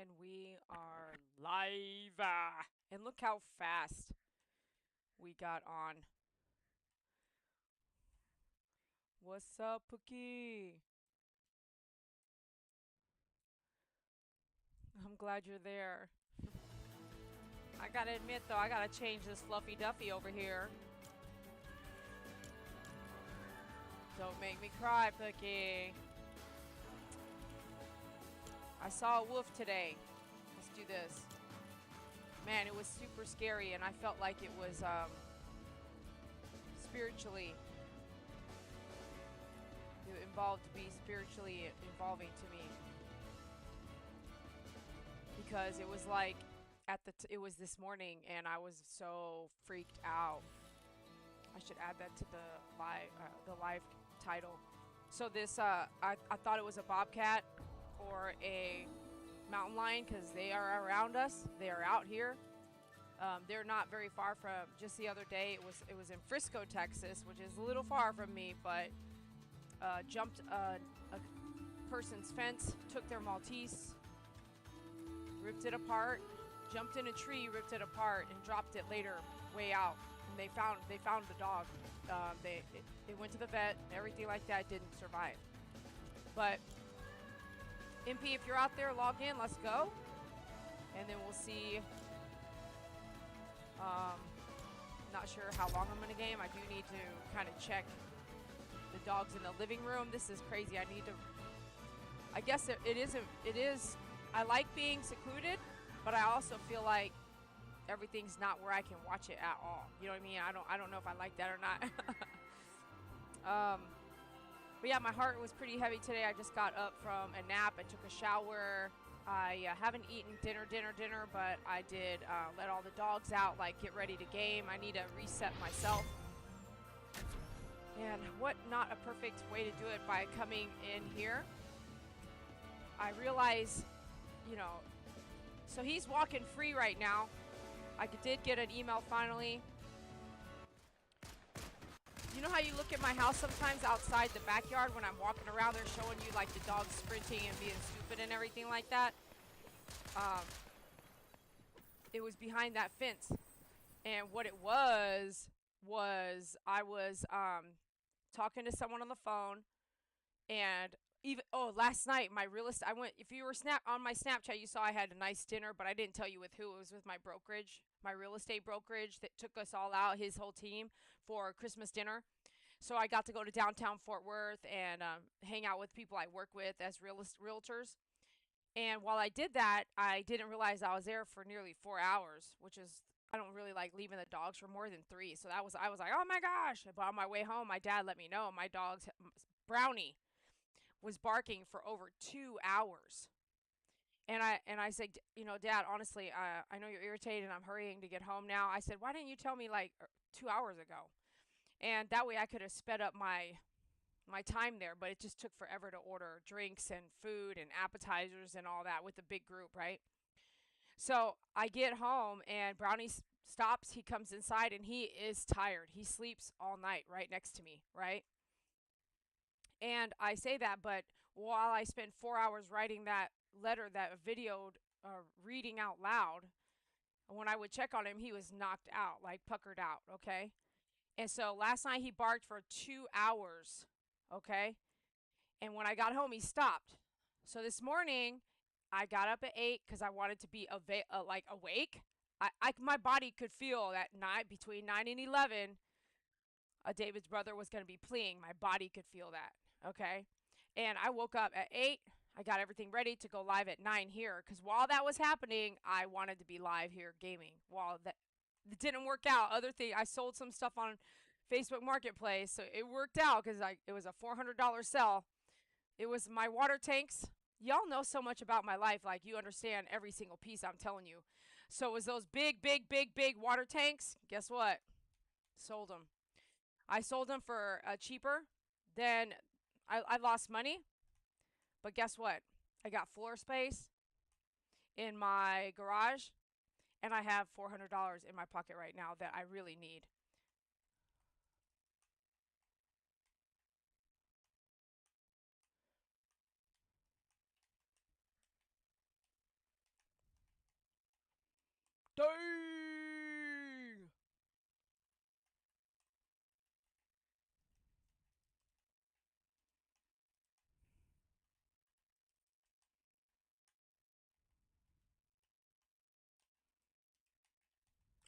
And we are live. And look how fast we got on. What's up, Pookie? I'm glad you're there. I gotta admit, though, I gotta change this fluffy duffy over here. Don't make me cry, Pookie. I saw a wolf today. Let's do this. Man, it was super scary, and I felt like it was spiritually. It involved to be spiritually involving to me. Because it was like it was this morning and I was so freaked out. I should add that to the live title. So this I thought it was a bobcat or a mountain lion because they are around us. They are out here. They're not very far from. Just the other day, it was in Frisco, Texas, which is a little far from me, but jumped a person's fence, took their Maltese, ripped it apart, jumped in a tree, ripped it apart, and dropped it later way out. And they found the dog. They went to the vet, everything like that, didn't survive. But MP, if you're out there, log in, let's go. And then we'll see. Not sure how long I'm gonna game. I do need to kind of check the dogs in the living room. This is crazy. I need to. I guess it is. I like being secluded, but I also feel like everything's not where I can watch it at all. You know what I mean? I don't know if I like that or not. But yeah, my heart was pretty heavy today. I just got up from a nap. I took a shower. I haven't eaten dinner, but I did let all the dogs out, like get ready to game. I need to reset myself. And what not a perfect way to do it by coming in here. I realize, you know, so he's walking free right now. I did get an email finally. You know how you look at my house sometimes outside the backyard when I'm walking around there showing you like the dogs sprinting and being stupid and everything like that? It was behind that fence. And what it was I was talking to someone on the phone, and last night my real estate, I went, if you were on my Snapchat, you saw I had a nice dinner, but I didn't tell you with who. It was with my brokerage, my real estate brokerage that took us all out, his whole team, for Christmas dinner. So I got to go to downtown Fort Worth and hang out with people I work with as realtors. And while I did that, I didn't realize I was there for nearly 4 hours, which is, I don't really like leaving the dogs for more than 3. So I was like, oh my gosh. But on my way home, my dad let me know my dog's Brownie was barking for over 2 hours. And I said, you know, Dad, honestly, I know you're irritated and I'm hurrying to get home now. I said, why didn't you tell me like 2 hours ago? And that way I could have sped up my time there, but it just took forever to order drinks and food and appetizers and all that with a big group, right? So I get home and Brownie stops. He comes inside and he is tired. He sleeps all night right next to me, right? And I say that, but while I spent 4 hours writing that letter that videoed reading out loud, when I would check on him, he was knocked out, like puckered out, okay? And so last night he barked for 2 hours, okay? And when I got home, he stopped. So this morning, I got up at 8 because I wanted to be like awake. My body could feel that night between 9 and 11, David's brother was going to be pleading. My body could feel that, okay? And I woke up at 8. I got everything ready to go live at 9 here because while that was happening, I wanted to be live here gaming. While that didn't work out, I sold some stuff on Facebook Marketplace, so it worked out because it was a $400 sell. It was my water tanks. Y'all know so much about my life, like you understand every single piece I'm telling you. So it was those big water tanks. Guess what? Sold them. I sold them for cheaper. Then I lost money. But guess what? I got floor space in my garage, and I have $400 in my pocket right now that I really need.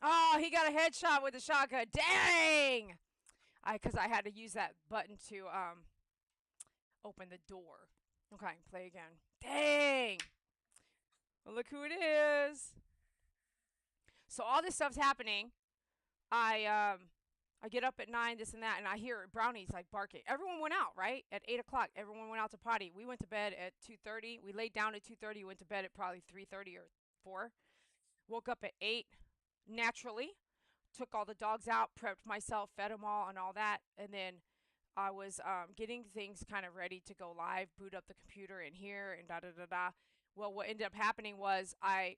Oh, he got a headshot with a shotgun. Dang! Because I had to use that button to open the door. Okay, play again. Dang! Well, look who it is. So all this stuff's happening. I I get up at 9, this and that, and I hear brownies like barking. Everyone went out, right? At 8 o'clock, everyone went out to potty. We went to bed at 2:30. We laid down at 2:30. Went to bed at probably 3:30 or 4. Woke up at 8. Naturally, took all the dogs out, prepped myself, fed them all, and all that, and then I was getting things kind of ready to go live, boot up the computer in here, and da da da da. Well, what ended up happening was I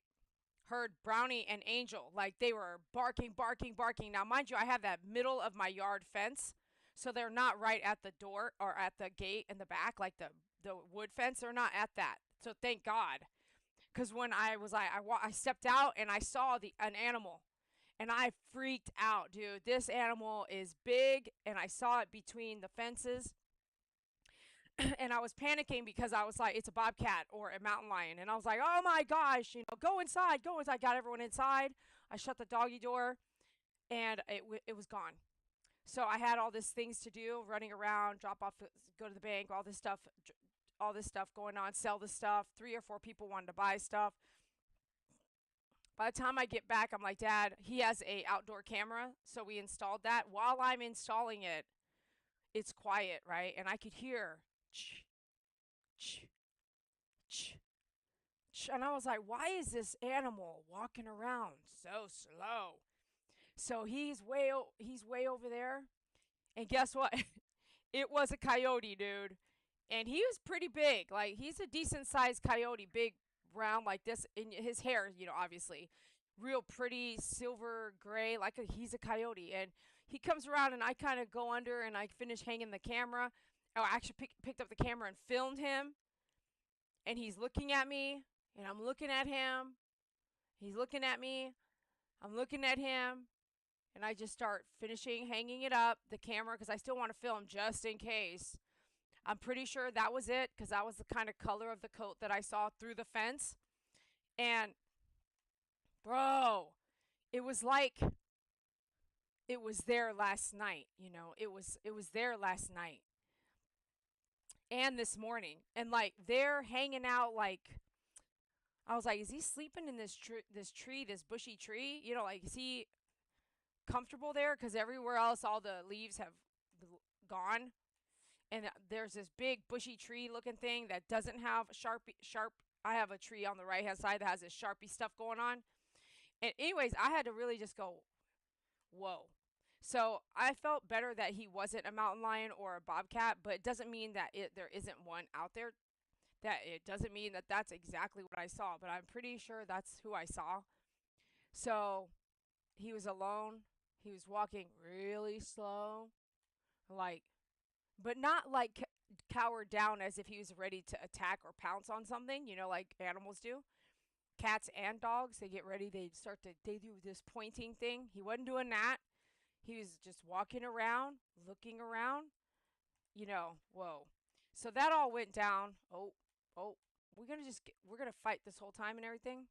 heard Brownie and Angel, like they were barking, barking, barking. Now, mind you, I have that middle of my yard fence, so they're not right at the door or at the gate in the back, like the wood fence. They're not at that. So thank God, because when I was like, I stepped out and I saw an animal, and I freaked out, dude. This animal is big, and I saw it between the fences. And I was panicking because I was like, it's a bobcat or a mountain lion. And I was like, oh my gosh, go inside, go inside. Got everyone inside. I shut the doggy door, and it was gone. So I had all these things to do, running around, drop off, go to the bank, all this stuff going on, sell the stuff. 3 or 4 people wanted to buy stuff. By the time I get back, I'm like, Dad, he has a outdoor camera, so we installed that. While I'm installing it, it's quiet, right? And I could hear, ch, ch, ch, ch. And I was like, why is this animal walking around so slow? So he's way over there. And guess what? It was a coyote, dude. And he was pretty big. Like, he's a decent sized coyote, big, brown like this. In his hair, obviously, real pretty, silver gray, like he's a coyote. And he comes around, and I kind of go under, and I finish hanging the camera. Oh, I actually picked up the camera and filmed him. And he's looking at me, and I'm looking at him. He's looking at me. I'm looking at him. And I just start finishing hanging it up, the camera, because I still want to film just in case. I'm pretty sure that was it, because that was the kind of color of the coat that I saw through the fence. And, bro, it was like it was there last night, it was there last night and this morning. And like they're hanging out, like I was like, is he sleeping in this bushy tree? Like, is he comfortable there? Because everywhere else, all the leaves have gone. And there's this big bushy tree looking thing that doesn't have sharp. I have a tree on the right hand side that has this sharpie stuff going on. And anyways, I had to really just go, whoa. So I felt better that he wasn't a mountain lion or a bobcat, but it doesn't mean that there isn't one out there. That it doesn't mean that that's exactly what I saw, but I'm pretty sure that's who I saw. So he was alone. He was walking really slow, like, but not like cowered down as if he was ready to attack or pounce on something, like animals do. Cats and dogs, they get ready, they do this pointing thing. He wasn't doing that. He was just walking around, looking around, whoa. So that all went down. Oh, we're gonna fight this whole time and everything.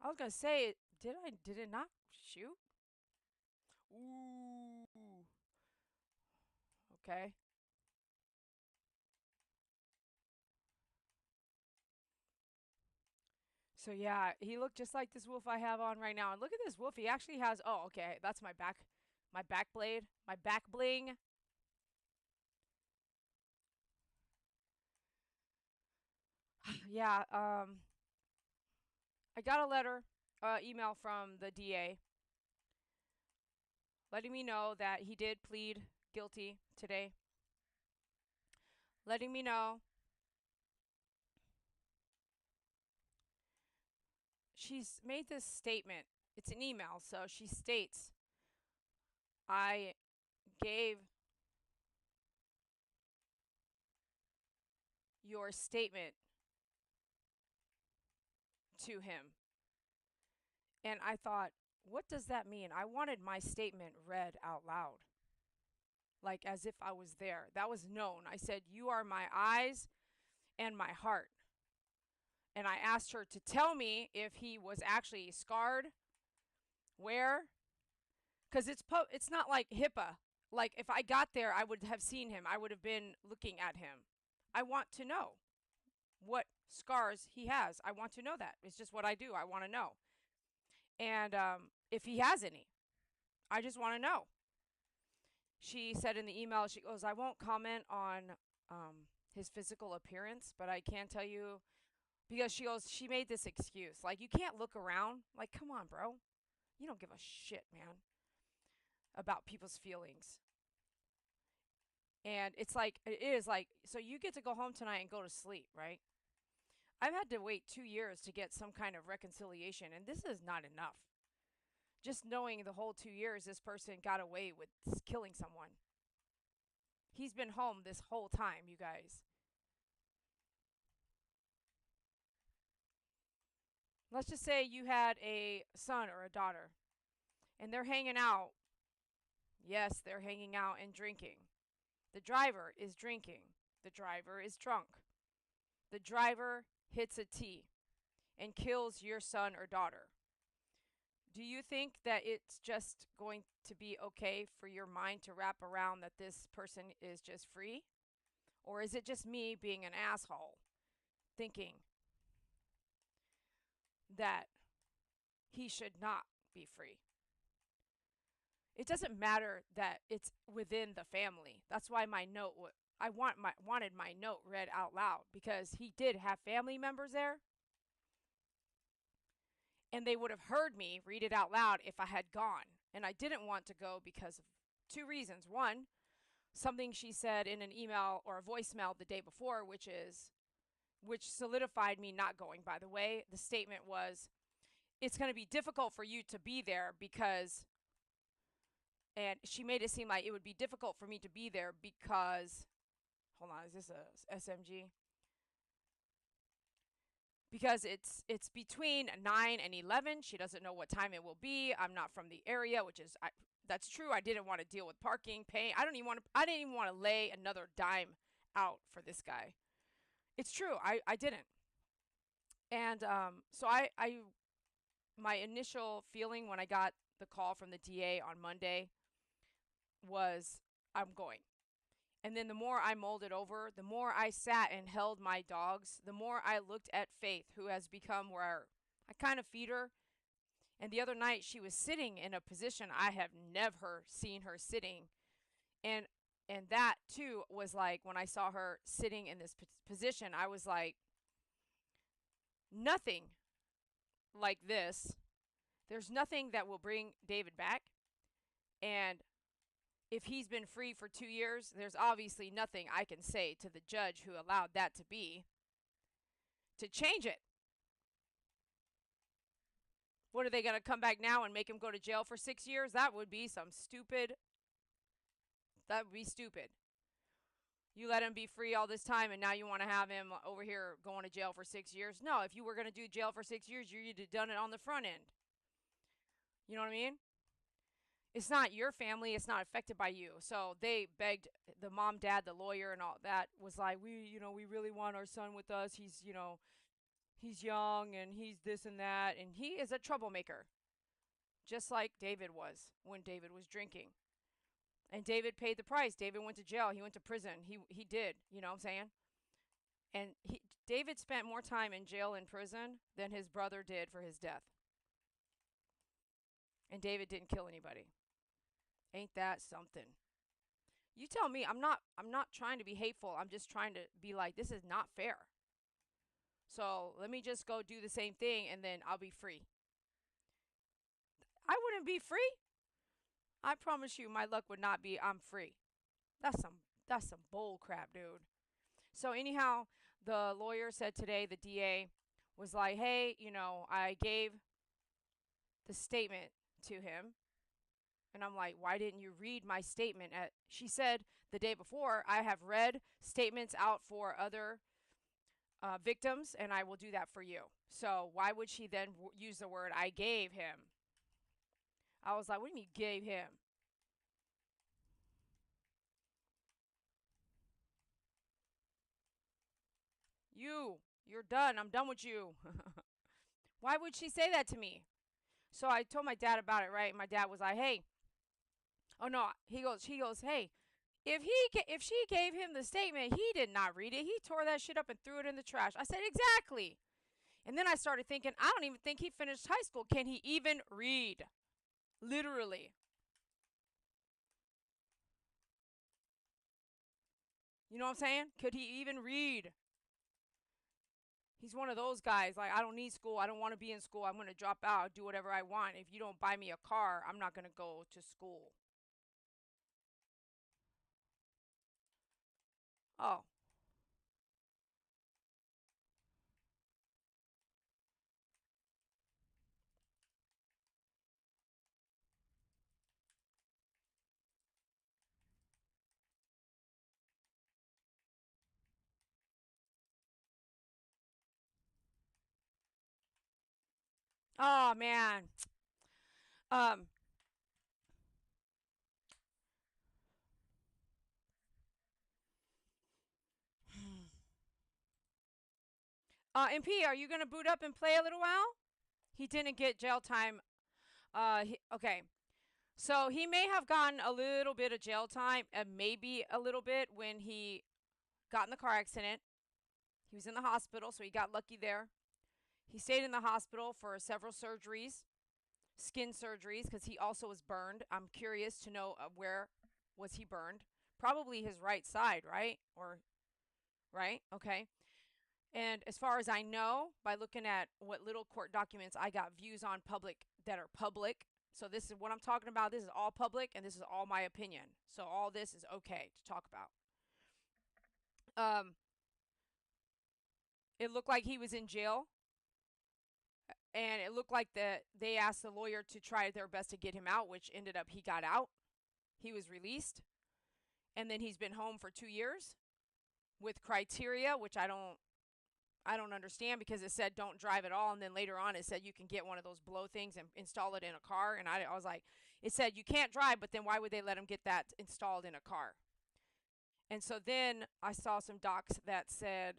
I was gonna say, did it not shoot? Ooh. Okay. So yeah, he looked just like this wolf I have on right now. And look at this wolf. He actually has, oh, okay, that's my back blade, my back bling. Yeah, I got a email from the DA letting me know that he did plead guilty today. Letting me know she's made this statement. It's an email, so she states, I gave your statement to him. And I thought, what does that mean? I wanted my statement read out loud, like as if I was there. That was known. I said, you are my eyes and my heart. And I asked her to tell me if he was actually scarred, where, because it's not like HIPAA. Like if I got there, I would have seen him. I would have been looking at him. I want to know what scars he has. I want to know that. It's just what I do. I want to know. And if he has any, I just want to know. She said in the email, she goes, I won't comment on his physical appearance, but I can tell you, because she goes, she made this excuse. Like, you can't look around. Like, come on, bro. You don't give a shit, man, about people's feelings. And it's like, it is like, so you get to go home tonight and go to sleep, right? I've had to wait 2 years to get some kind of reconciliation, and this is not enough. Just knowing the whole 2 years this person got away with killing someone. He's been home this whole time, you guys. Let's just say you had a son or a daughter, and they're hanging out. Yes, they're hanging out and drinking. The driver is drinking. The driver is drunk. The driver hits a T and kills your son or daughter. Do you think that it's just going to be okay for your mind to wrap around that this person is just free? Or is it just me being an asshole thinking that he should not be free? It doesn't matter that it's within the family. That's why my note wanted my note read out loud, because he did have family members there, and they would have heard me read it out loud if I had gone. And I didn't want to go because of two reasons. One, something she said in an email or a voicemail the day before, which solidified me not going, by the way. The statement was, it's going to be difficult for you to be there because, and she made it seem like it would be difficult for me to be there because, hold on, is this a SMG? Because it's between 9 and 11. She doesn't know what time it will be. I'm not from the area, which is, that's true. I didn't want to deal with parking, paying. I didn't even want to lay another dime out for this guy. It's true. I didn't. And so my initial feeling when I got the call from the DA on Monday was, I'm going. And then the more I molded over, the more I sat and held my dogs, the more I looked at Faith, who has become where I kind of feed her. And the other night she was sitting in a position I have never seen her sitting. And that too was like, when I saw her sitting in this position, I was like, nothing like this. There's nothing that will bring David back. And if he's been free for 2 years, there's obviously nothing I can say to the judge who allowed that to be to change it. What, are they going to come back now and make him go to jail for 6 years? That would be stupid. You let him be free all this time, and now you want to have him over here going to jail for 6 years? No, if you were going to do jail for 6 years, you'd have done it on the front end. You know what I mean? It's not your family. It's not affected by you. So they begged the mom, dad, the lawyer, and all that was like, we really want our son with us. He's young and he's this and that. And he is a troublemaker, just like David was when David was drinking. And David paid the price. David went to jail. He went to prison. He did, you know what I'm saying? And David spent more time in jail and prison than his brother did for his death. And David didn't kill anybody. Ain't that something? You tell me. I'm not trying to be hateful. I'm just trying to be like, this is not fair. So let me just go do the same thing and then I'll be free. I wouldn't be free. I promise you my luck would not be I'm free. That's some bull crap, dude. So anyhow, the lawyer said today, the DA was like, hey, I gave the statement to him. And I'm like, why didn't you read my statement? She said the day before, I have read statements out for other victims, and I will do that for you. So why would she then use the word I gave him? I was like, what do you mean gave him? You You're done. I'm done with you. Why would she say that to me? So I told my dad about it, right? And my dad was like, "Hey, oh no." He goes, "Hey, if she gave him the statement, he did not read it. He tore that shit up and threw it in the trash." I said, "Exactly." And then I started thinking, I don't even think he finished high school. Can he even read? Literally. You know what I'm saying? Could he even read? He's one of those guys. Like, I don't need school. I don't want to be in school. I'm going to drop out, do whatever I want. If you don't buy me a car, I'm not going to go to school. Oh. Oh, man. Um, MP, are you going to boot up and play a little while? He didn't get jail time. Okay. So he may have gotten a little bit of jail time, maybe a little bit when he got in the car accident. He was in the hospital, so he got lucky there. He stayed in the hospital for several surgeries, skin surgeries, because he also was burned. I'm curious to know where was he burned. Probably his right side, right? Or right? Okay. And as far as I know, by looking at what little court documents I got views on public that are public. So this is what I'm talking about. This is all public and this is all my opinion. So all this is okay to talk about. Um it looked like he was in jail and it looked like that they asked the lawyer to try their best to get him out, which ended up he got out. He was released and then he's been home for 2 years with criteria which I don't understand because it said don't drive at all, and then later on it said you can get one of those blow things and install it in a car. And I was like, it said you can't drive, but then why would they let him get that installed in a car? And so then I saw some docs that said,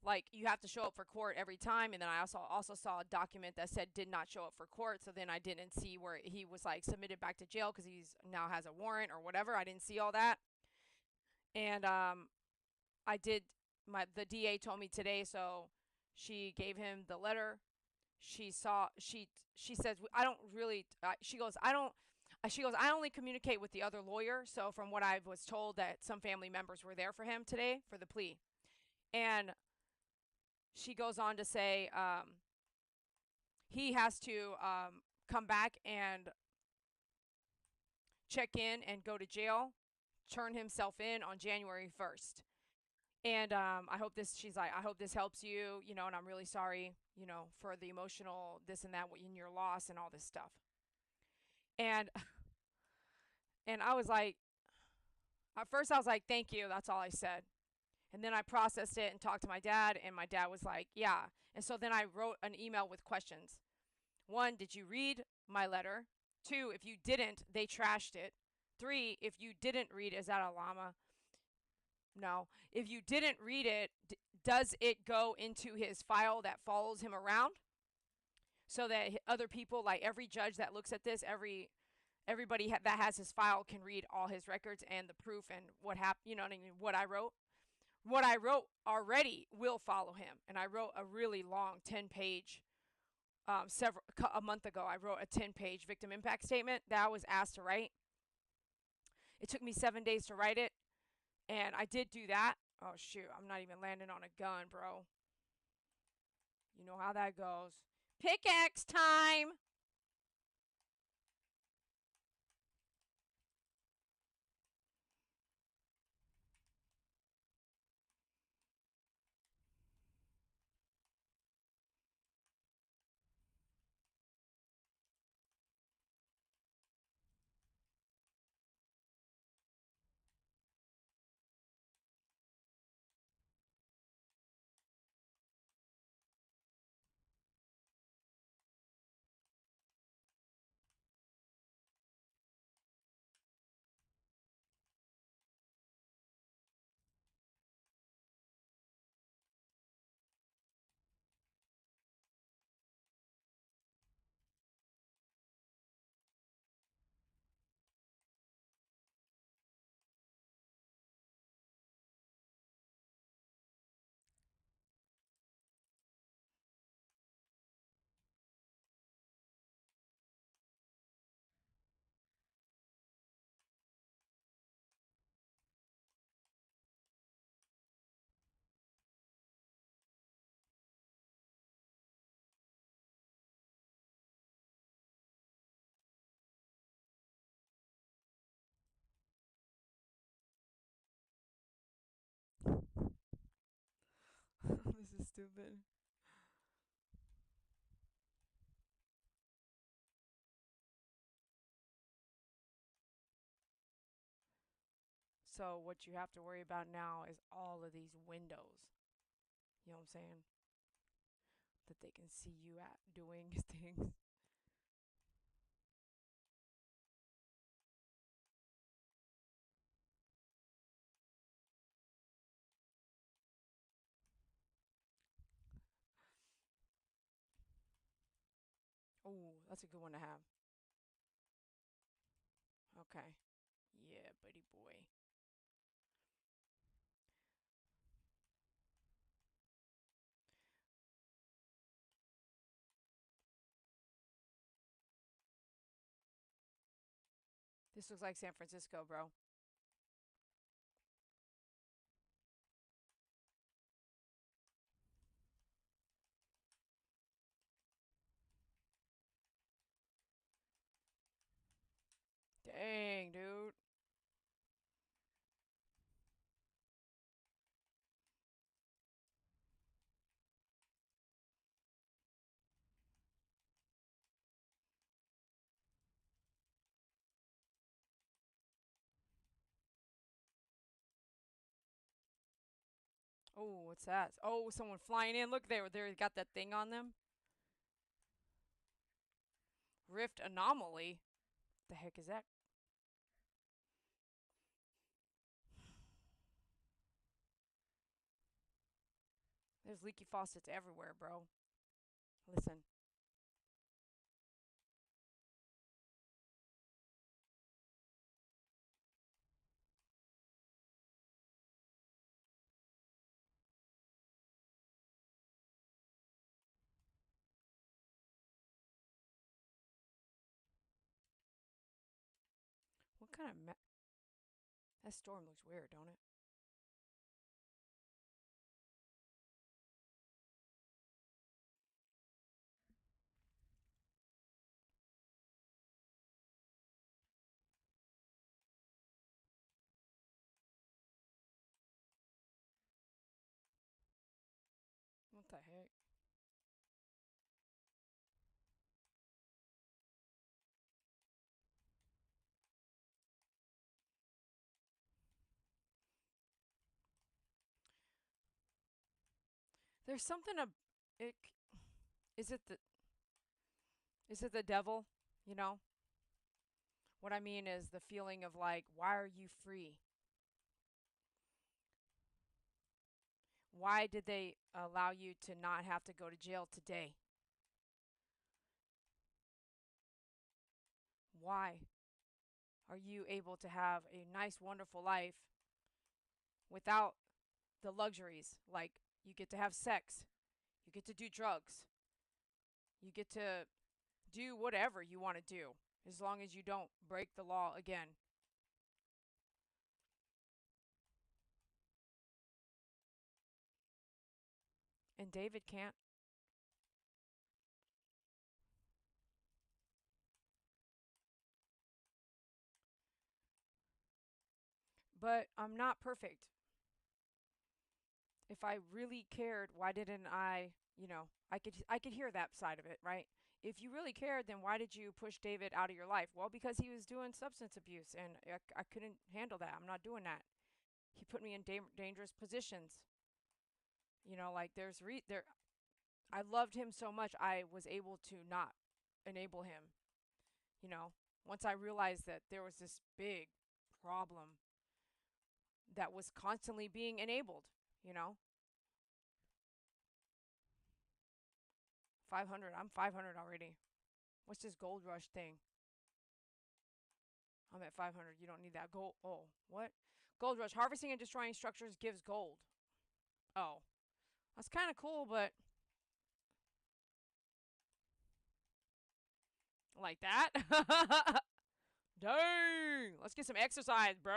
like you have to show up for court every time. And then I also saw a document that said did not show up for court. So then I didn't see where he was like submitted back to jail because he's now has a warrant or whatever. I didn't see all that. And I did the DA told me today, so she gave him the letter. She says I don't really she goes I don't she goes I only communicate with the other lawyer. So from what I was told that some family members were there for him today for the plea. And she goes on to say he has to come back and check in and go to jail, turn himself in on January 1st. And I hope this, she's like, I hope this helps you, and I'm really sorry, for the emotional this and that in your loss and all this stuff. And and I was like, at first I was like, thank you. That's all I said. And then I processed it and talked to my dad, and my dad was like, yeah. And so then I wrote an email with questions. One, did you read my letter? Two, if you didn't, they trashed it. Three, if you didn't read, is that a llama? No. If you didn't read it, does it go into his file that follows him around? So that other people, like every judge that looks at this, everybody that has his file can read all his records and the proof and what happened. You know what I mean? What I wrote already will follow him. And I wrote a really long 10-page. A month ago, I wrote a 10-page victim impact statement that I was asked to write. It took me 7 days to write it, and I did do that. Oh shoot, I'm not even landing on a gun, bro. You know how that goes. Pickaxe time! stupid. So what you have to worry about now is all of these windows. You know what I'm saying? That they can see you at doing things. Oh, that's a good one to have. Okay. Yeah, buddy boy. This looks like San Francisco, bro. Dang, dude. Oh, what's that? Oh, someone flying in. Look, they got that thing on them. Rift anomaly. The heck is that? There's leaky faucets everywhere, bro. Listen. What kind of that storm looks weird, don't it? What the heck? There's something it is it the is it the devil? You know? What I mean is the feeling of like, why are you free? Why did they allow you to not have to go to jail today? Why are you able to have a nice, wonderful life without the luxuries? Like, you get to have sex, you get to do drugs, you get to do whatever you want to do as long as you don't break the law again. And David can't. But I'm not perfect. If I really cared, why didn't I could hear that side of it, right? If you really cared, then why did you push David out of your life? Well, because he was doing substance abuse and I couldn't handle that. I'm not doing that. He put me in dangerous positions. Like there I loved him so much I was able to not enable him, you know. Once I realized that there was this big problem that was constantly being enabled, you know. 500. I'm 500 already. What's this gold rush thing? I'm at 500. You don't need that gold. Oh, what? Gold rush. Harvesting and destroying structures gives gold. Oh, that's kind of cool, but like that? Dang. Let's get some exercise, bro.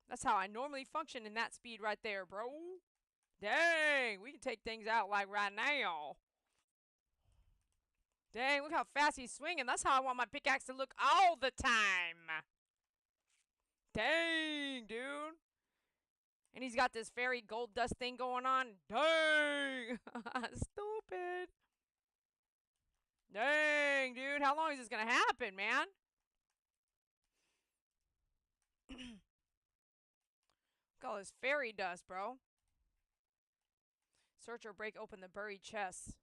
That's how I normally function in that speed right there, bro. Dang. We can take things out like right now. Dang, look how fast he's swinging. That's how I want my pickaxe to look all the time. Dang, dude. And he's got this fairy gold dust thing going on. Dang! Stupid. Dang, dude. How long is this going to happen, man? Look at all this fairy dust, bro. Search or break open the buried chests.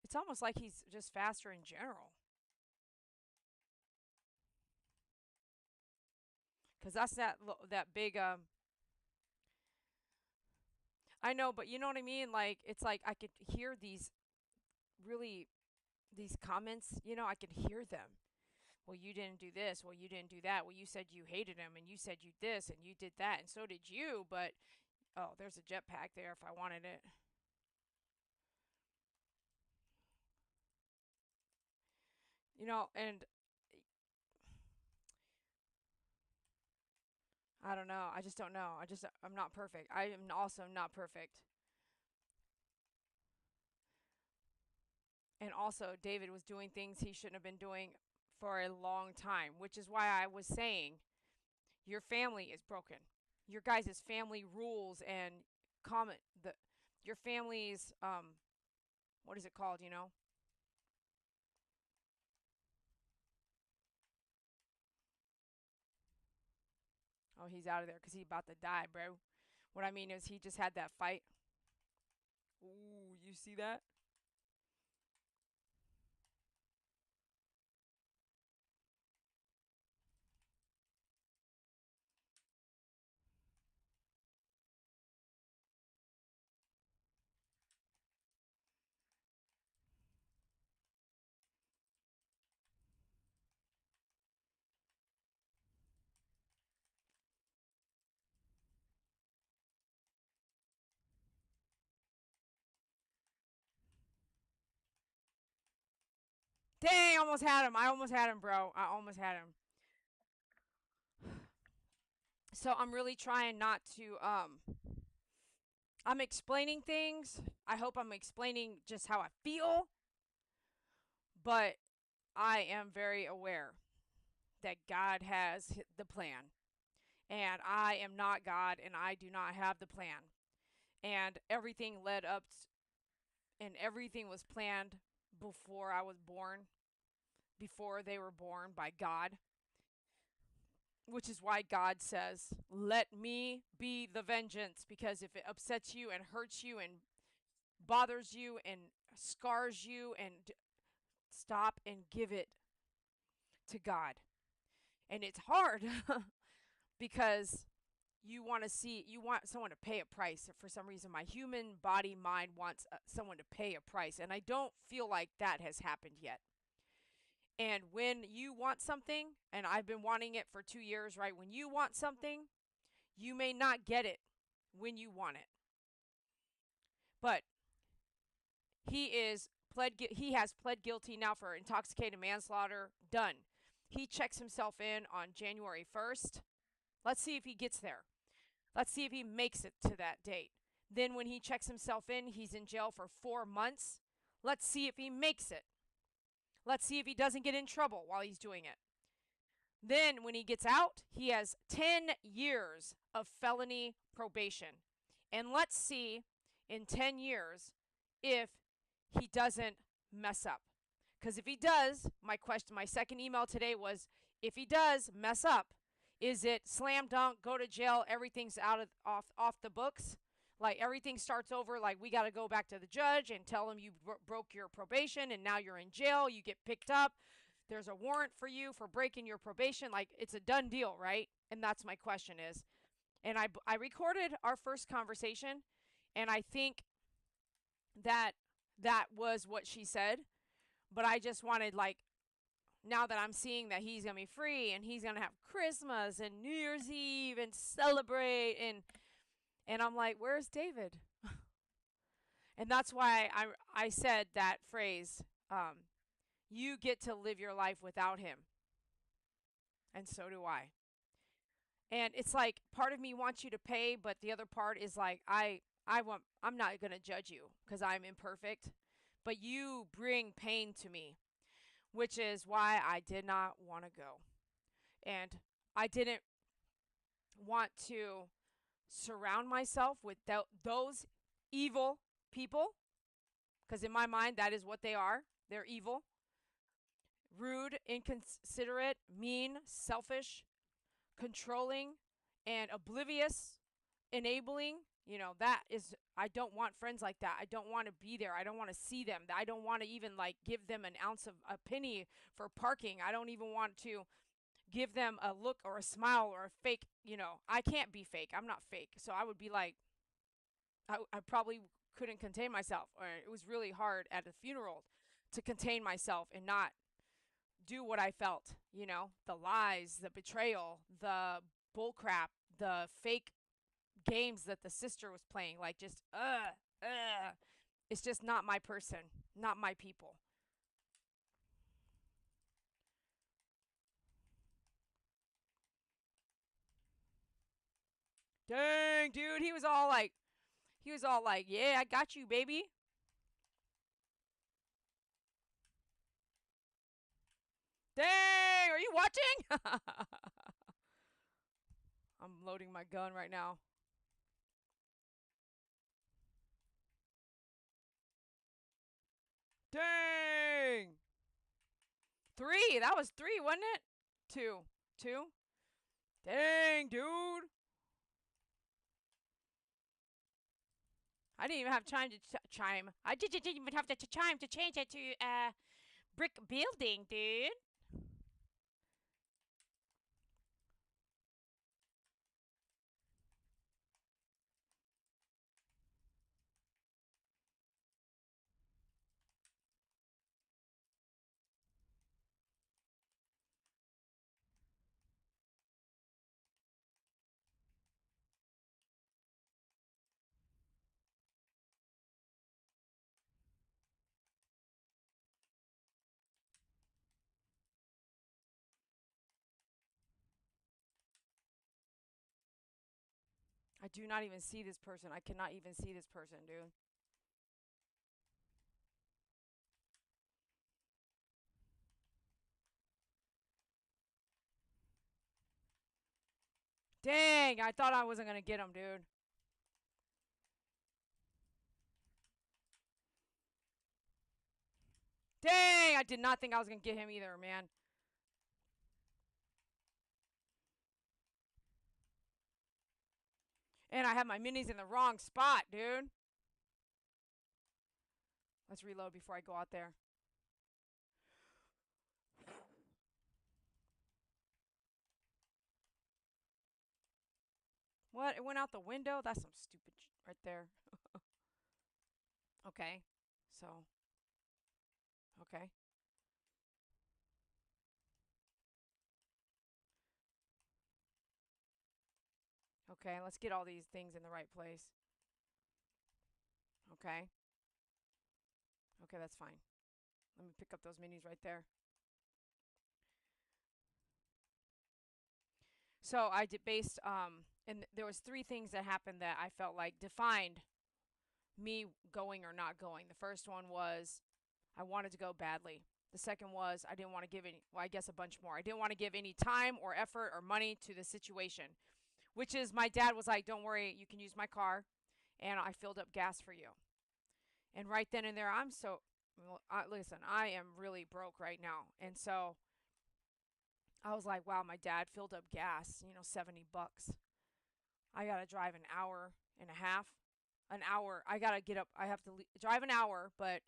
It's almost like he's just faster in general. Because that's that big, I know, but you know what I mean? Like, it's like I could hear these comments, I could hear them. Well, you didn't do this. Well, you didn't do that. Well, you said you hated him, and you said you this, and you did that, and so did you, but, oh, there's a jetpack there if I wanted it. And I don't know. I just don't know. I'm not perfect. I am also not perfect. And also, David was doing things he shouldn't have been doing for a long time, which is why I was saying your family is broken. Your guys' family rules and comment your family's what is it called, Oh, he's out of there because he's about to die, bro. What I mean is he just had that fight. Ooh, you see that? Dang, I almost had him. I almost had him, bro. I almost had him. So I'm really trying not to I'm explaining things. I hope I'm explaining just how I feel, but I am very aware that God has the plan. And I am not God and I do not have the plan. And everything led up and everything was planned before I was born, before they were born by God, which is why God says, "Let me be the vengeance," because if it upsets you and hurts you and bothers you and scars you, and stop and give it to God. And it's hard because you want someone to pay a price. For some reason, my human body mind wants someone to pay a price, and I don't feel like that has happened yet. And when you want something, and I've been wanting it for 2 years, right? When you want something, you may not get it when you want it. But he has pled guilty now for intoxicated manslaughter. Done. He checks himself in on January 1st. Let's see if he gets there. Let's see if he makes it to that date. Then when he checks himself in, he's in jail for 4 months. Let's see if he makes it. Let's see if he doesn't get in trouble while he's doing it. Then when he gets out, he has 10 years of felony probation. And let's see in 10 years if he doesn't mess up. Because if he does, my second email today was, if he does mess up, is it slam dunk, go to jail, everything's off the books? Like everything starts over, like we got to go back to the judge and tell him you broke your probation and now you're in jail, you get picked up, there's a warrant for you for breaking your probation, like it's a done deal, right? And that's my question is. And I recorded our first conversation, and I think that was what she said, but I just wanted, like, now that I'm seeing that he's going to be free and he's going to have Christmas and New Year's Eve and celebrate, and I'm like, where's David? And that's why I said that phrase, you get to live your life without him. And so do I. And it's like part of me wants you to pay, but the other part is like I'm not going to judge you because I'm imperfect, but you bring pain to me, which is why I did not want to go. And I didn't want to surround myself with those evil people, because in my mind, that is what they are. They're evil, rude, inconsiderate, mean, selfish, controlling, and oblivious, enabling. That is, I don't want friends like that. I don't want to be there. I don't want to see them. I don't want to even like give them an ounce of a penny for parking. I don't even want to give them a look or a smile or a fake. I can't be fake. I'm not fake. So I would be like, I probably couldn't contain myself, or it was really hard at a funeral to contain myself and not do what I felt. The lies, the betrayal, the bullcrap, the fake games that the sister was playing. Like, just, it's just not my person, not my people. Dang, dude, he was all like, yeah, I got you, baby. Dang, are you watching? I'm loading my gun right now. Dang. Three. That was three, wasn't it? Two. Two. Dang, dude. I didn't even have time to chime. I didn't even have the time to change it to brick building, dude. I do not even see this person. I cannot even see this person, dude. Dang, I thought I wasn't going to get him, dude. Dang, I did not think I was going to get him either, man. And I have my minis in the wrong spot, dude. Let's reload before I go out there. What? It went out the window? That's some stupid right there. Okay. So, okay. Okay, let's get all these things in the right place. Okay. Okay, that's fine. Let me pick up those minis right there. So I did based and there was three things that happened that I felt like defined me going or not going. The first one was I wanted to go badly. The second was I didn't want to give any, well, I guess a bunch more. I didn't want to give any time or effort or money to the situation, which is my dad was like, don't worry, you can use my car. And I filled up gas for you. And right then and there, I'm so, well, listen, I am really broke right now. And so I was like, wow, my dad filled up gas, $70. I got to drive an hour and a half. An hour. I got to get up. I have to drive an hour, but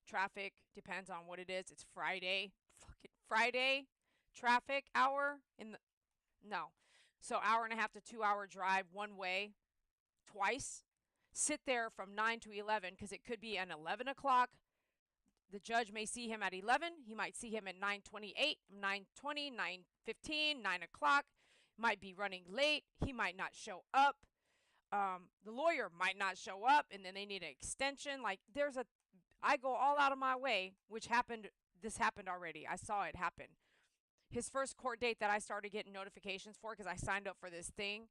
traffic depends on what it is. It's Friday. Fucking Friday traffic hour in the no. So hour and a half to 2 hour drive one way twice. Sit there from 9 to 11 because it could be an 11 o'clock. The judge may see him at 11. He might see him at 9:28, 9:20, 9:15, 9 o'clock. Might be running late. He might not show up. The lawyer might not show up, and then they need an extension. Like, I go all out of my way, which happened. This happened already. I saw it happen. His first court date that I started getting notifications for because I signed up for this thing,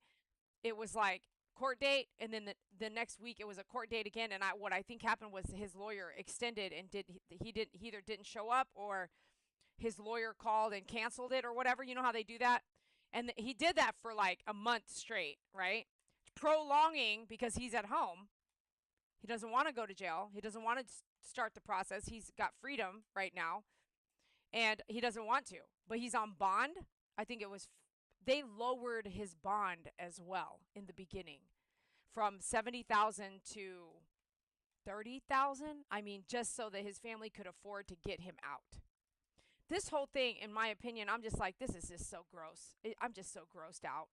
it was like court date, and then the next week it was a court date again. And what I think happened was his lawyer extended and he either didn't show up or his lawyer called and canceled it or whatever. You know how they do that? And he did that for like a month straight, right? Prolonging because he's at home. He doesn't want to go to jail. He doesn't want to start the process. He's got freedom right now and he doesn't want to. But he's on bond. I think it was they lowered his bond as well in the beginning from 70,000 to 30,000. I mean, just so that his family could afford to get him out. This whole thing, in my opinion, I'm just like, this is just so gross. I'm just so grossed out.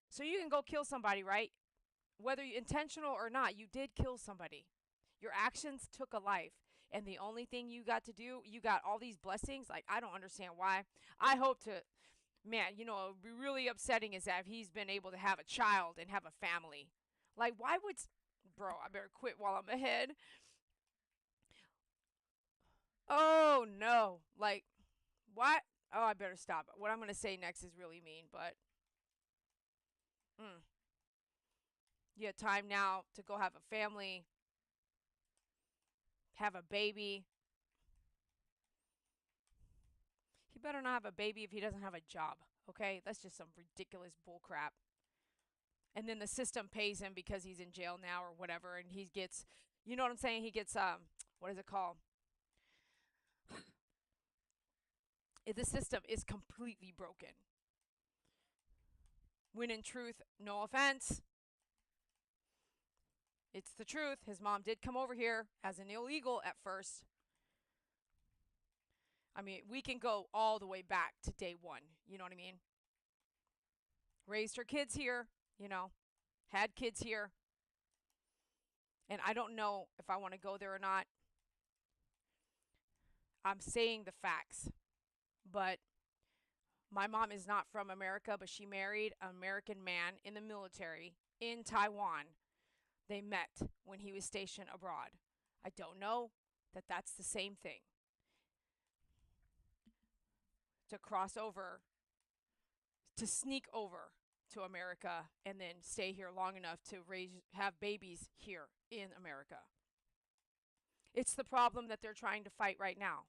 So you can go kill somebody, right? Whether you intentional or not, you did kill somebody. Your actions took a life. And the only thing you got to do, you got all these blessings. Like, I don't understand why. I hope to, man, you know, it would be really upsetting is that if he's been able to have a child and have a family. Like, why would, bro, I better quit while I'm ahead. Oh, no. Like, what? Oh, I better stop. What I'm going to say next is really mean, but mm, you have time now to go have a family, have a baby. He better not have a baby if he doesn't have a job. Okay, that's just some ridiculous bull crap. And then the system pays him because he's in jail now or whatever, and he gets, you know what I'm saying? He gets what is it called? The system is completely broken. When in truth, no offense, it's the truth. His mom did come over here as an illegal at first. I mean, we can go all the way back to day one. You know what I mean? Raised her kids here, you know, had kids here. And I don't know if I want to go there or not. I'm saying the facts. But my mom is not from America, but she married an American man in the military in Taiwan. They met when he was stationed abroad. I don't know that that's the same thing. To cross over, to sneak over to America and then stay here long enough to have babies here in America. It's the problem that they're trying to fight right now.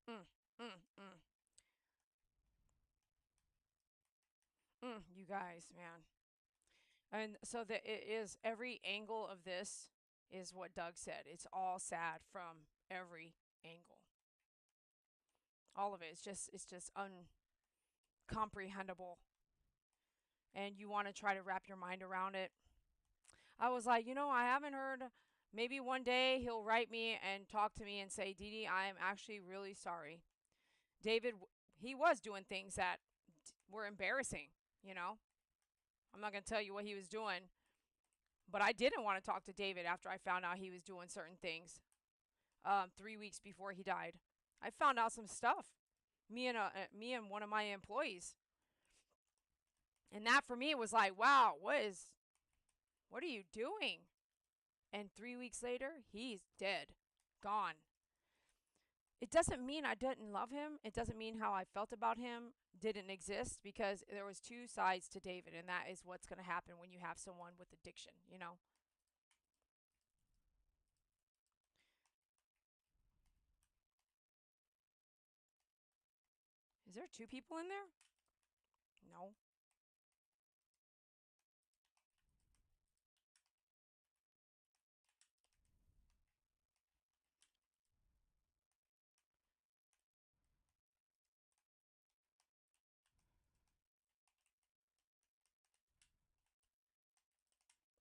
Mm, mm, mm, you guys, man. And so that it is every angle of this is what Doug said. It's all sad from every angle. All of it. It's just uncomprehendable. And you want to try to wrap your mind around it. I was like, I haven't heard. Maybe one day he'll write me and talk to me and say, Dee Dee, I am actually really sorry. David, he was doing things that were embarrassing, you know. I'm not going to tell you what he was doing, but I didn't want to talk to David after I found out he was doing certain things 3 weeks before he died. I found out some stuff. Me and one of my employees. And that for me was like, wow, what are you doing? And 3 weeks later, he's dead, gone. It doesn't mean I didn't love him. It doesn't mean how I felt about him didn't exist because there was two sides to David, and that is what's going to happen when you have someone with addiction, you know? Is there two people in there? No.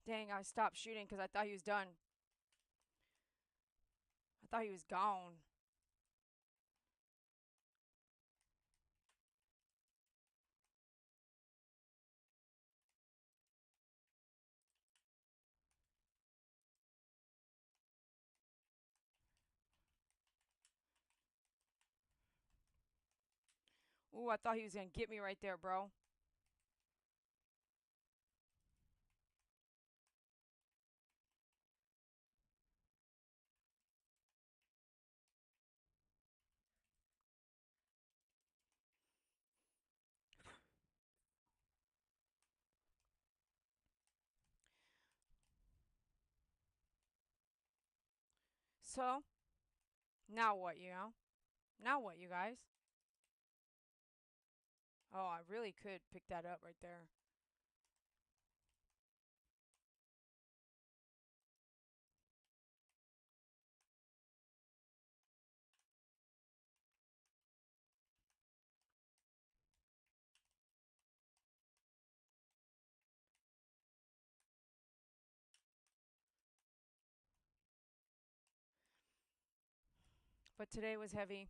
Dang, I stopped shooting because I thought he was done. I thought he was gone. Ooh, I thought he was going to get me right there, bro. So, now what, you know? Now what, you guys? Oh, I really could pick that up right there. But today was heavy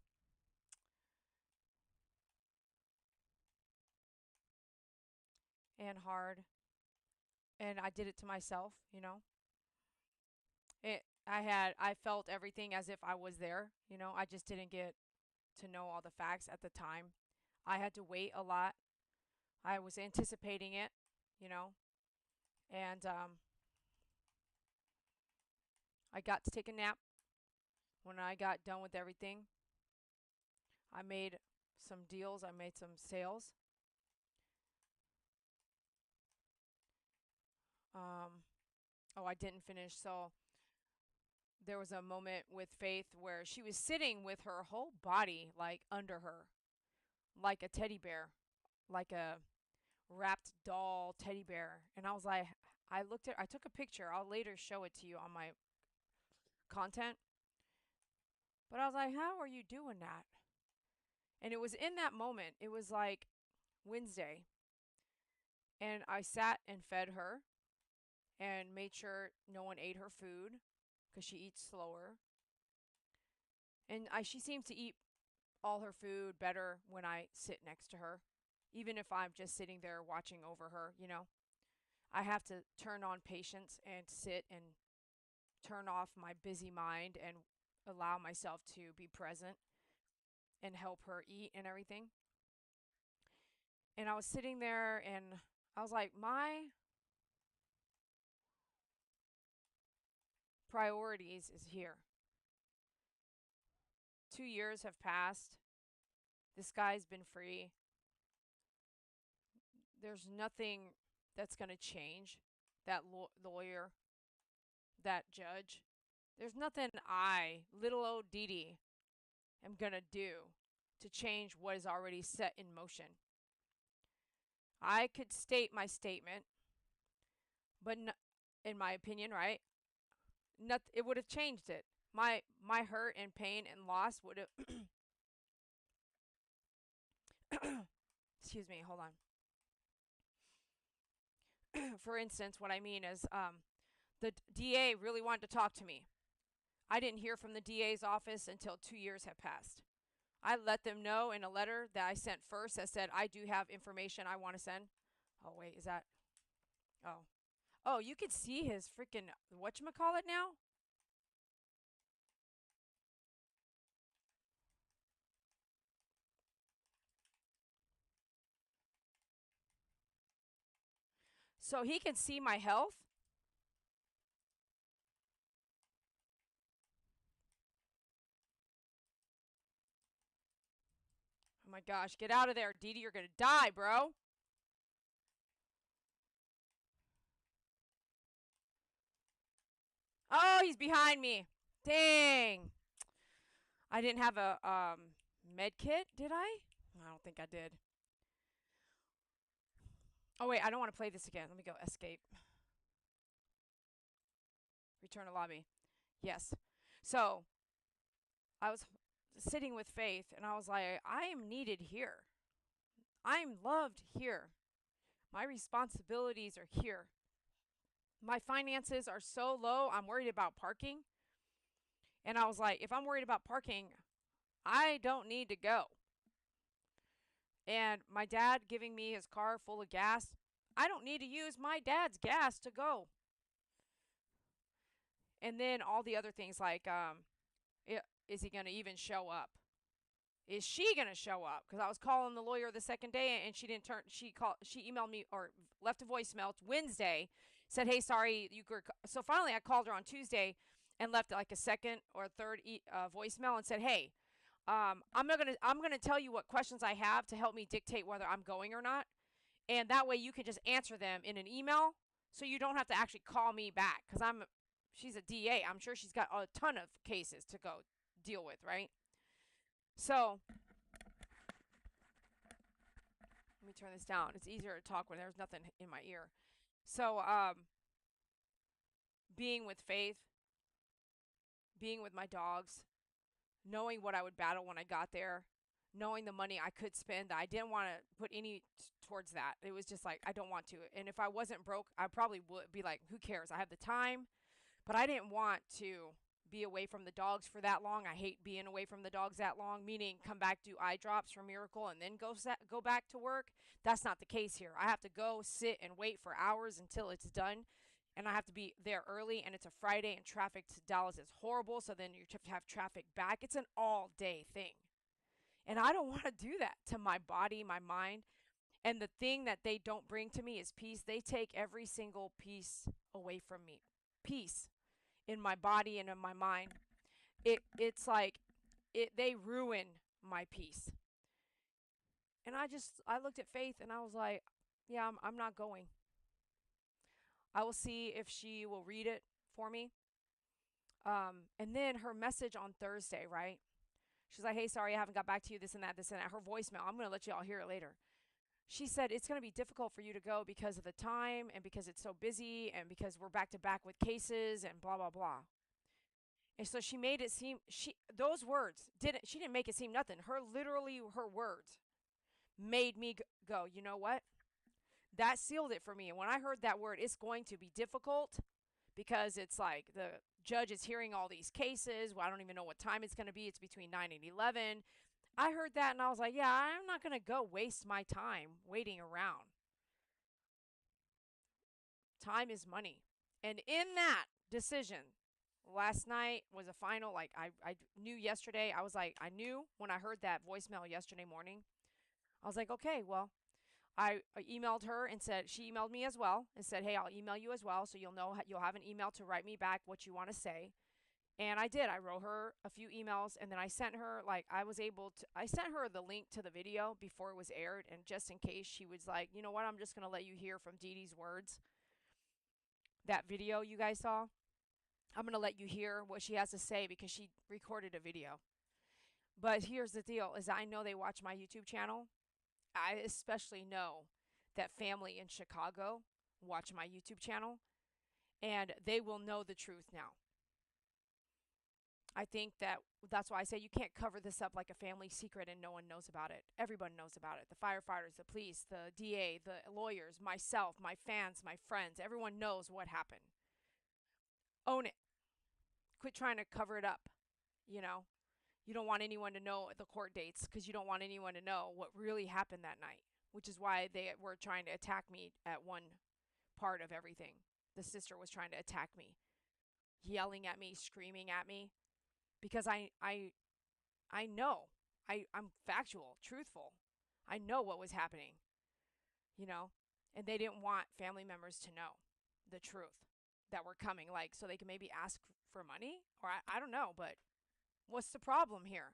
and hard, and I did it to myself, you know? I felt everything as if I was there, you know? I just didn't get to know all the facts at the time. I had to wait a lot. I was anticipating it, you know? And I got to take a nap when I got done with everything. I made some deals, I made some sales. Um, oh, I didn't finish. So there was a moment with Faith where she was sitting with her whole body like under her, like a teddy bear, like a wrapped doll teddy bear. And I was like, I took a picture. I'll later show it to you on my content. But I was like, how are you doing that? And it was in that moment, it was like Wednesday. And I sat and fed her and made sure no one ate her food because she eats slower. And she seems to eat all her food better when I sit next to her, even if I'm just sitting there watching over her, you know. I have to turn on patience and sit and turn off my busy mind and allow myself to be present and help her eat and everything. And I was sitting there and I was like, my priorities is here. 2 years have passed. This guy's been free. There's nothing that's going to change that lawyer, that judge. There's nothing little old Dee Dee, am going to do to change what is already set in motion. I could state my statement, but in my opinion, right? It would have changed it. My hurt and pain and loss would have. Excuse me. Hold on. For instance, what I mean is, the DA really wanted to talk to me. I didn't hear from the DA's office until 2 years have passed. I let them know in a letter that I sent first that said, I do have information I want to send. Oh, wait, is that? Oh. Oh, you could see his freaking, whatchamacallit now? So he can see my health? Oh my gosh, get out of there, Dee Dee, you're gonna die, bro. Oh, he's behind me. Dang. I didn't have a med kit, did I? I don't think I did. Oh wait, I don't want to play this again. Let me go escape. Return to lobby. Yes. So I was sitting with Faith and I was like, I am needed here. I'm loved here. My responsibilities are here. My finances are so low, I'm worried about parking. And I was like, if I'm worried about parking, I don't need to go. And my dad giving me his car full of gas, I don't need to use my dad's gas to go. And then all the other things like, is he going to even show up? Is she going to show up? Because I was calling the lawyer the second day and she didn't turn. She emailed me or left a voicemail. It's Wednesday. Said, hey, sorry, you could. So finally, I called her on Tuesday and left like a second or third voicemail and said, hey, I'm gonna tell you what questions I have to help me dictate whether I'm going or not, and that way you can just answer them in an email, so you don't have to actually call me back because I'm she's a DA. I'm sure she's got a ton of cases to go deal with, right? So let me turn this down. It's easier to talk when there's nothing in my ear. So being with Faith, being with my dogs, knowing what I would battle when I got there, knowing the money I could spend, I didn't want to put any towards that. It was just like, I don't want to. And if I wasn't broke, I probably would be like, who cares? I have the time, but I didn't want to be away from the dogs for that long. I hate being away from the dogs that long, meaning come back, do eye drops for Miracle, and then go back to work. That's not the case here. I have to go sit and wait for hours until it's done, and I have to be there early, and it's a Friday, and traffic to Dallas is horrible, so then you have traffic back. It's an all-day thing. And I don't want to do that to my body, my mind. And the thing that they don't bring to me is peace. They take every single piece away from me. Peace in my body and in my mind. It's like they ruin my peace. And I looked at Faith and I was like, yeah, I'm not going. I will see if she will read it for me. And then her message on Thursday, right? She's like, hey, sorry, I haven't got back to you, this and that, this and that. Her voicemail, I'm going to let you all hear it later. She said, it's going to be difficult for you to go because of the time and because it's so busy and because we're back to back with cases and blah, blah, blah. And so she made it seem, those words, she didn't make it seem nothing. Her words made me go, you know what? That sealed it for me. And when I heard that word, it's going to be difficult because it's like the judge is hearing all these cases. Well, I don't even know what time it's going to be. It's between 9 and 11. I heard that and I was like, yeah, I'm not going to go waste my time waiting around. Time is money. And in that decision, last night was a final, like I knew yesterday. I was like, I knew when I heard that voicemail yesterday morning. I was like, okay, well, I emailed her and said, she emailed me as well and said, hey, I'll email you as well so you'll have an email to write me back what you want to say. And I did. I wrote her a few emails and then I sent her, I sent her the link to the video before it was aired. And just in case she was like, you know what, I'm just going to let you hear from Dee Dee's words. That video you guys saw, I'm going to let you hear what she has to say because she recorded a video. But here's the deal, is I know they watch my YouTube channel. I especially know that family in Chicago watch my YouTube channel, and they will know the truth now. I think that's why I say you can't cover this up like a family secret and no one knows about it. Everyone knows about it. The firefighters, the police, the DA, the lawyers, myself, my fans, my friends. Everyone knows what happened. Own it. Quit trying to cover it up, you know. You don't want anyone to know the court dates because you don't want anyone to know what really happened that night, which is why they were trying to attack me at one part of everything. The sister was trying to attack me, yelling at me, screaming at me, because I know. I'm factual, truthful. I know what was happening, you know, and they didn't want family members to know the truth that were coming, like, so they can maybe ask for money, or I don't know, but what's the problem here?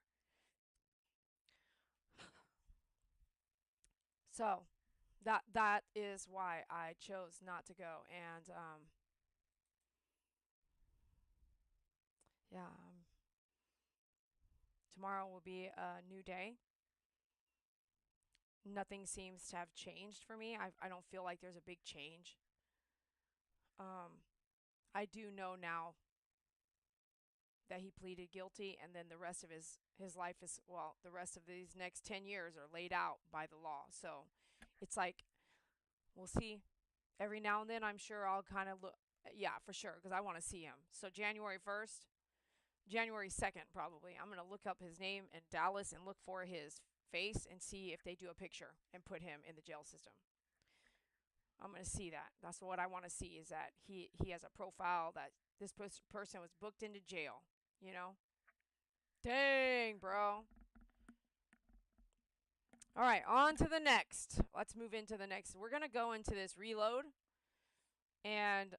So that is why I chose not to go. And yeah, tomorrow will be a new day. Nothing seems to have changed for me. I don't feel like there's a big change. I do know now that he pleaded guilty, and then the rest of his life is, well, the rest of these next 10 years are laid out by the law. So it's like, we'll see. Every now and then I'm sure I'll kind of look, yeah, for sure, because I want to see him. So January 1st, January 2nd probably, I'm going to look up his name in Dallas and look for his face and see if they do a picture and put him in the jail system. I'm going to see that. That's what I want to see, is that he has a profile that this person was booked into jail, you know? Dang, bro. All right, on to the next. Let's move into the next. We're going to go into this reload. And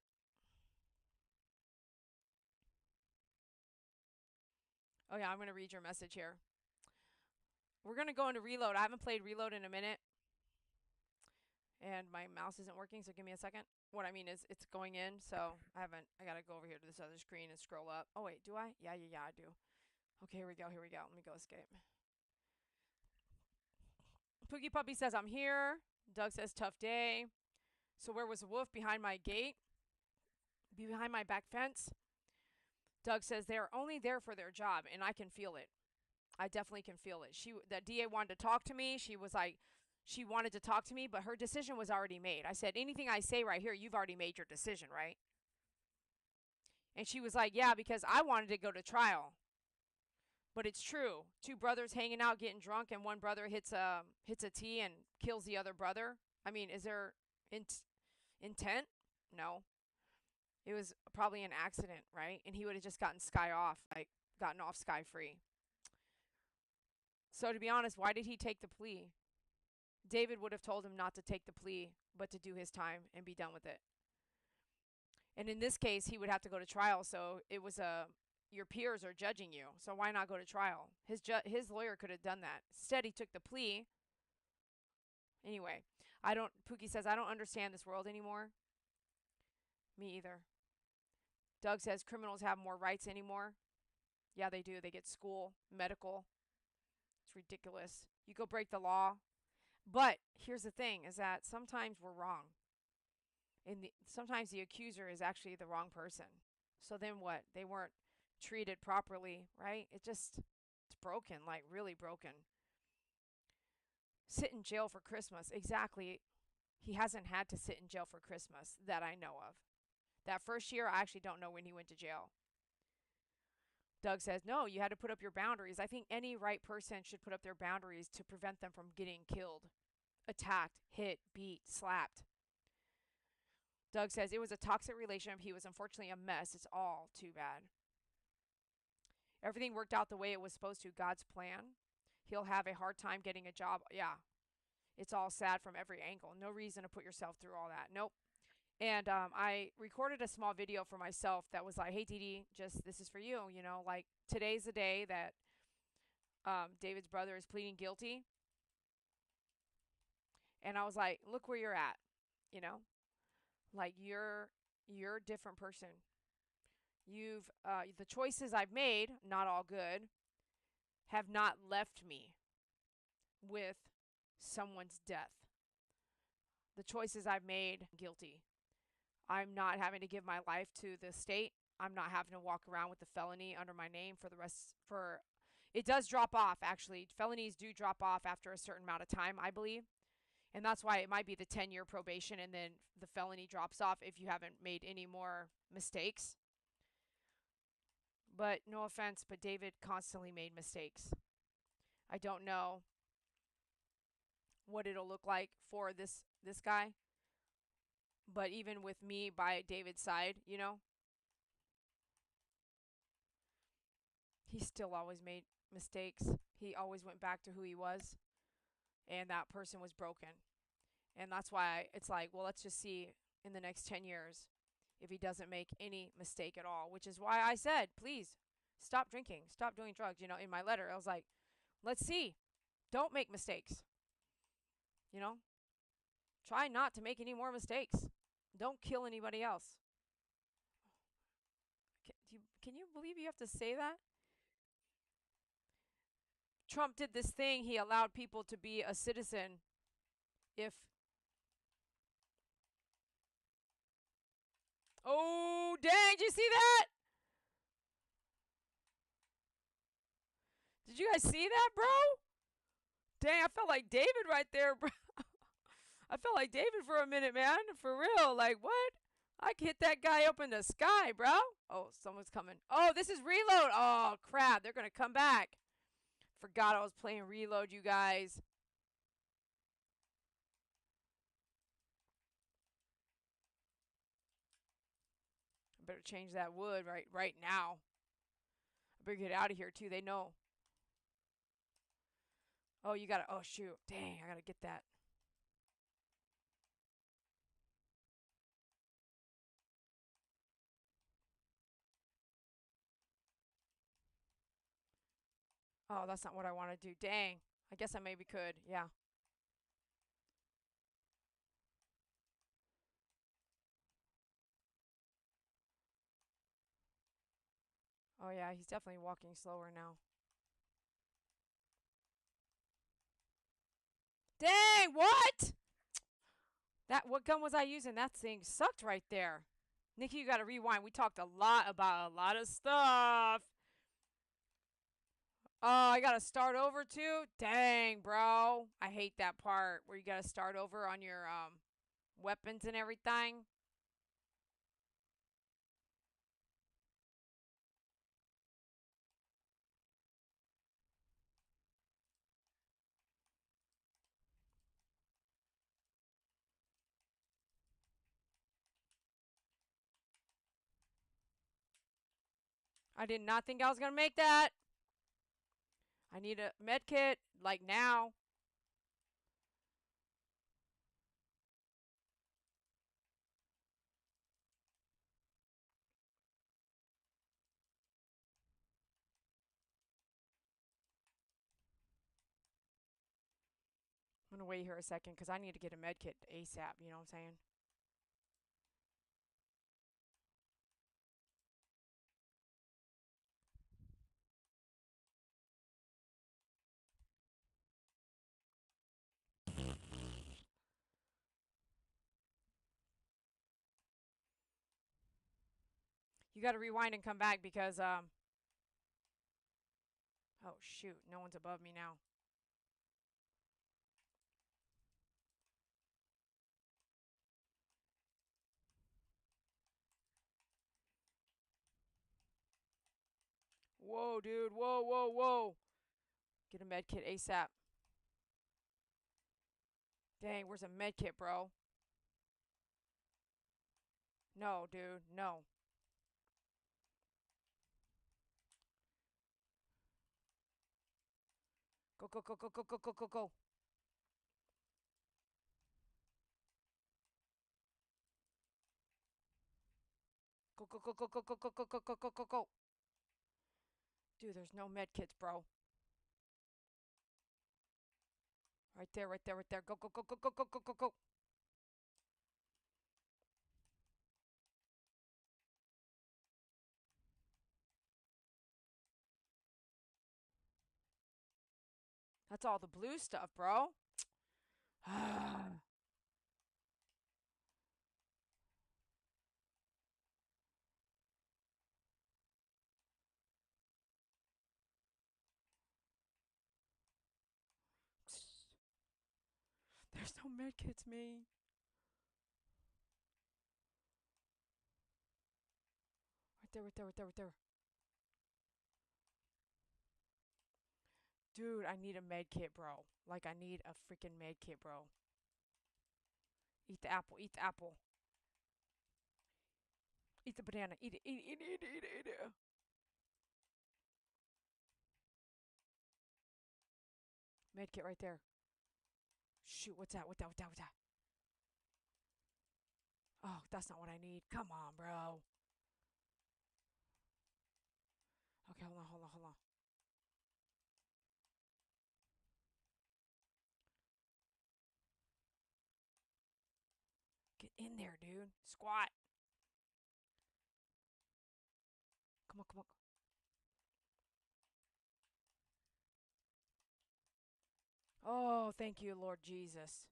oh yeah, I'm going to read your message here. We're going to go into reload. I haven't played reload in a minute. and my mouse isn't working, so give me a second. What I mean is it's going in, so I gotta go over here to this other screen and scroll up. Oh wait, do I? Yeah, I do. Okay, here we go. Let me go escape. Pookie Puppy says, I'm here. Doug says, tough day. So where was the wolf? Behind my gate? Behind my back fence? Doug says, they're only there for their job, and I can feel it. I definitely can feel it. The DA wanted to talk to me. She was like, she wanted to talk to me, but her decision was already made. I said, anything I say right here, you've already made your decision, right? And she was like, yeah, because I wanted to go to trial. But it's true. Two brothers hanging out getting drunk, and one brother hits a T and kills the other brother. I mean, is there intent? No. It was probably an accident, right? And he would have just gotten gotten off sky free. So to be honest, why did he take the plea? David would have told him not to take the plea, but to do his time and be done with it. And in this case, he would have to go to trial. So it was your peers are judging you. So why not go to trial? His lawyer could have done that. Instead, he took the plea. Anyway, Pookie says, I don't understand this world anymore. Me either. Doug says criminals have more rights anymore. Yeah, they do. They get school, medical. It's ridiculous. You go break the law. But here's the thing is that sometimes we're wrong. Sometimes the accuser is actually the wrong person. So then what? They weren't treated properly, right? It's broken, like really broken. Sit in jail for Christmas. Exactly. He hasn't had to sit in jail for Christmas that I know of. That first year, I actually don't know when he went to jail. Doug says, no, you had to put up your boundaries. I think any right person should put up their boundaries to prevent them from getting killed, attacked, hit, beat, slapped. Doug says, it was a toxic relationship. He was unfortunately a mess. It's all too bad. Everything worked out the way it was supposed to. God's plan. He'll have a hard time getting a job. Yeah. It's all sad from every angle. No reason to put yourself through all that. Nope. And I recorded a small video for myself that was like, hey, Dee Dee, this is for you. You know, like today's the day that David's brother is pleading guilty. And I was like, look where you're at. You know, like you're a different person. The choices I've made, not all good, have not left me with someone's death. The choices I've made, guilty. I'm not having to give my life to the state. I'm not having to walk around with the felony under my name for the rest. It does drop off, actually. Felonies do drop off after a certain amount of time, I believe. And that's why it might be the 10-year probation and then the felony drops off if you haven't made any more mistakes. But no offense, but David constantly made mistakes. I don't know what it'll look like for this guy. But even with me by David's side, you know, he still always made mistakes. He always went back to who he was. And that person was broken. And that's why it's like, well, let's just see in the next 10 years if he doesn't make any mistake at all, which is why I said, please stop drinking, stop doing drugs. You know, in my letter, I was like, let's see. Don't make mistakes. You know, try not to make any more mistakes. Don't kill anybody else. Can you believe you have to say that? Trump did this thing. He allowed people to be a citizen if. Oh, dang. Did you see that? Did you guys see that, bro? Dang, I felt like David right there, bro. I felt like David for a minute, man. For real. Like, what? I could hit that guy up in the sky, bro. Oh, someone's coming. Oh, this is Reload. Oh, crap. They're going to come back. Forgot I was playing Reload, you guys. I better change that wood right now. I better get out of here, too. They know. Oh, you got to. Oh, shoot. Dang, I got to get that. Oh, that's not what I want to do. Dang. I guess I maybe could. Yeah. Oh yeah, he's definitely walking slower now. Dang, what? What gun was I using? That thing sucked right there. Nikki, you gotta rewind. We talked a lot about a lot of stuff. Oh, I gotta start over too? Dang, bro. I hate that part where you gotta start over on your weapons and everything. I did not think I was gonna make that. I need a med kit, like now. I'm gonna wait here a second because I need to get a med kit ASAP, you know what I'm saying? You gotta rewind and come back because oh shoot, no one's above me now. Whoa, dude. Whoa, whoa, whoa. Get a med kit ASAP. Dang, where's a med kit, bro? No, dude. No. Go, go, go, go, go, go, go, go, go. Go, go, go, go, go, go, go, go, go, go, go, go, go. Dude, there's no med kits, bro. Right there, right there, right there. Go, go, go, go, go, go, go, go, go. That's all the blue stuff, bro. There's no med kits, me. Right there, right there, right there, right there. Dude, I need a med kit, bro. Like, I need a freaking med kit, bro. Eat the apple, eat the apple. Eat the banana, eat it, eat it, eat it, eat it, eat it. Med kit right there. Shoot, what's that? What's that? What's that? What's that? Oh, that's not what I need. Come on, bro. Okay, hold on, hold on, hold on. Get in there, dude. Squat. Come on, come on. Oh, thank you, Lord Jesus.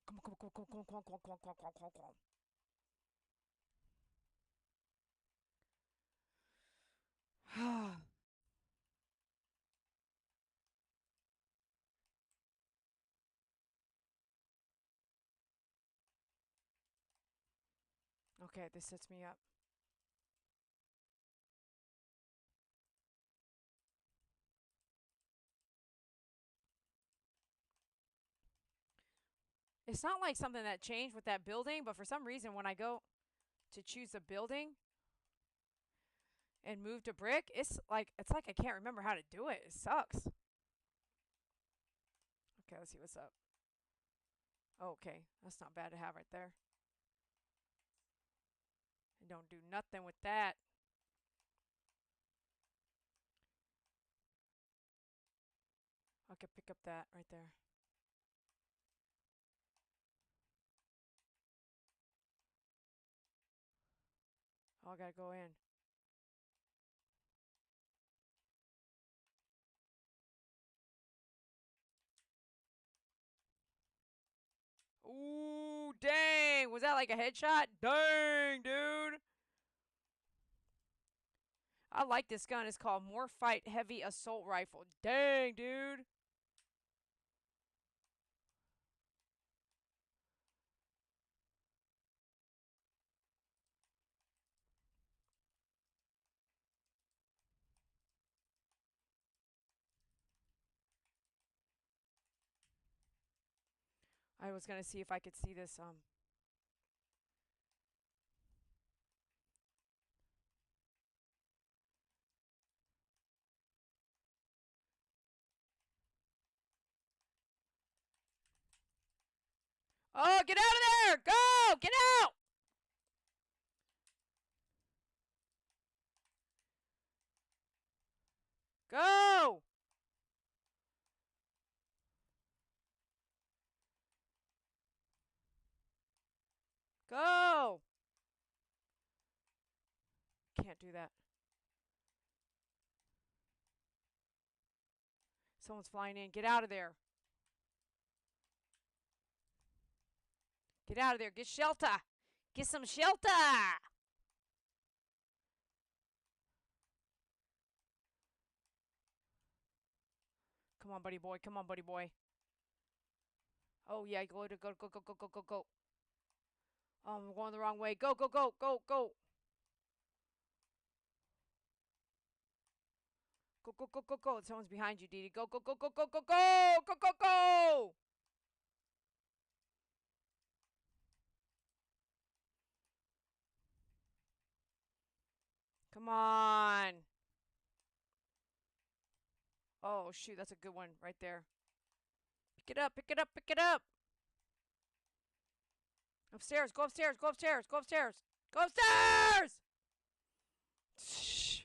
Come on, come on, come on, come on, come on, come on, come on, come on, come on, come on, come on. Okay, this sets me up. It's not like something that changed with that building, but for some reason, when I go to choose a building and move to brick, it's like I can't remember how to do it. It sucks. Okay, let's see what's up. Oh, okay, that's not bad to have right there. And don't do nothing with that. Okay, pick up that right there. Oh, I gotta go in. Ooh, dang. Was that like a headshot? Dang, dude. I like this gun. It's called Fight Heavy Assault Rifle. Dang, dude. I was gonna see if I could see this. Oh, get out of there! Go! Get out! Go! Go! Can't do that. Someone's flying in. Get out of there. Get out of there. Get shelter. Get some shelter. Come on, buddy boy. Come on, buddy boy. Oh, yeah. Go, go, go, go, go, go, go, go. Oh, I'm going the wrong way. Go, go, go, go, go. Go, go, go, go, go. Someone's behind you, Dee Dee. Go, go, go, go, go, go, go. Go, go, go. Come on. Oh, shoot. That's a good one right there. Pick it up. Pick it up. Pick it up. Upstairs. Go upstairs. Go upstairs. Go upstairs. Go upstairs. Shh.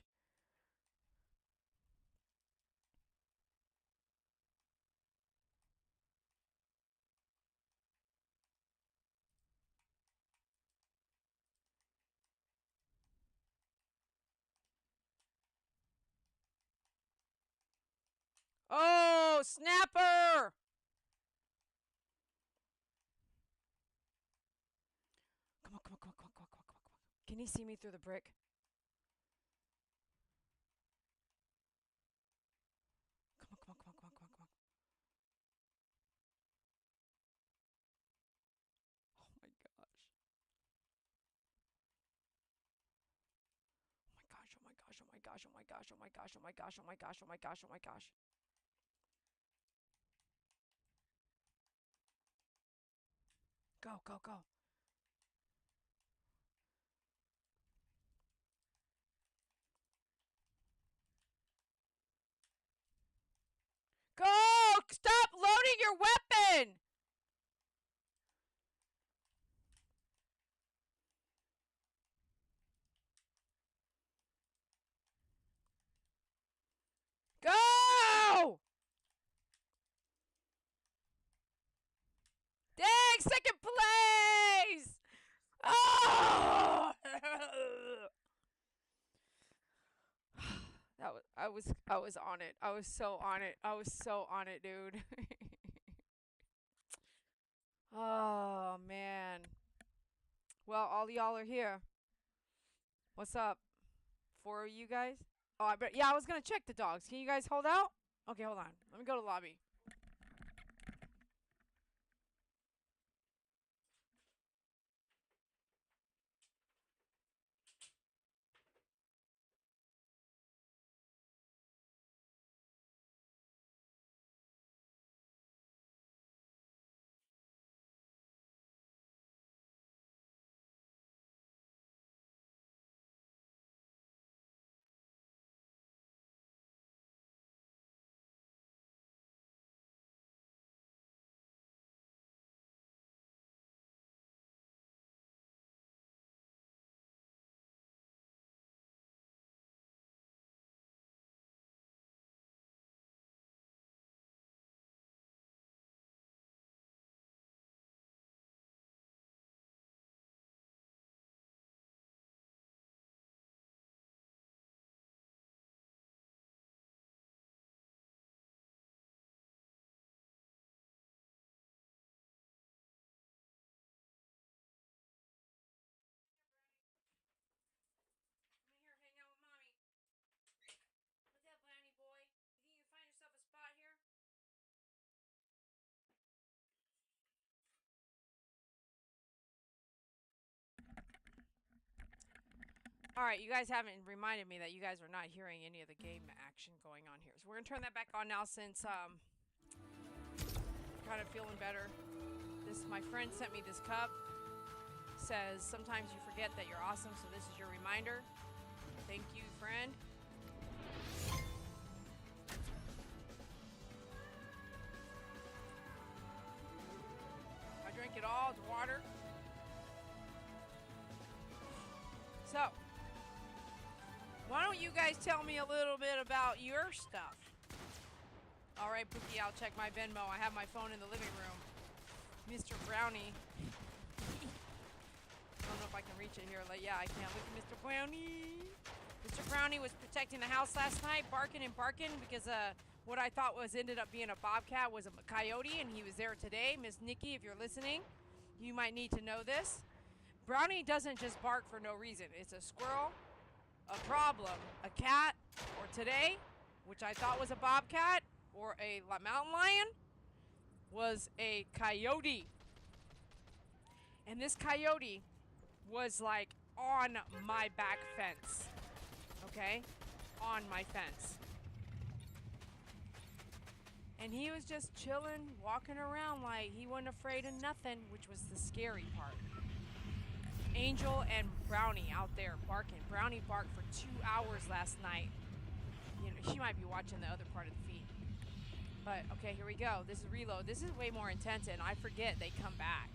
Oh, snapper. Come on, come on, come on, come on, come on, come on, come on. Can he see me through the brick? Come on, come on, come on, come on, come on, come on. Oh my gosh. Oh my gosh, oh my gosh, oh my gosh, oh my gosh, oh my gosh, oh my gosh, oh my gosh, oh my gosh. Go, go, go. Go! Stop loading your weapon! Go! Dang, second place! Oh! I was on it. I was so on it. I was so on it, dude. Oh man. Well, all y'all are here. What's up? Four of you guys? Oh, yeah, I was gonna check the dogs. Can you guys hold out? Okay, hold on. Let me go to the lobby. All right, you guys haven't reminded me that you guys are not hearing any of the game action going on here. So we're gonna turn that back on now since kind of feeling better. My friend sent me this cup. Says sometimes you forget that you're awesome, so this is your reminder. Thank you, friend. I drink it all. It's water. So, why don't you guys tell me a little bit about your stuff? All right, Pookie, I'll check my Venmo. I have my phone in the living room. Mr. Brownie. I don't know if I can reach it here. Like, yeah, I can. Look at Mr. Brownie. Mr. Brownie was protecting the house last night, barking and barking because what I thought ended up being a bobcat was a coyote, and he was there today. Miss Nikki, if you're listening, you might need to know this. Brownie doesn't just bark for no reason. It's a squirrel, a problem, a cat, or today, which I thought was a bobcat or a mountain lion, was a coyote. And this coyote was like on my back fence. Okay? On my fence. And he was just chilling, walking around like he wasn't afraid of nothing, which was the scary part. Angel and Brownie out there barking. Brownie barked for 2 hours last night. You know, she might be watching the other part of the feed. But, okay, here we go. This is reload. This is way more intense, and I forget they come back.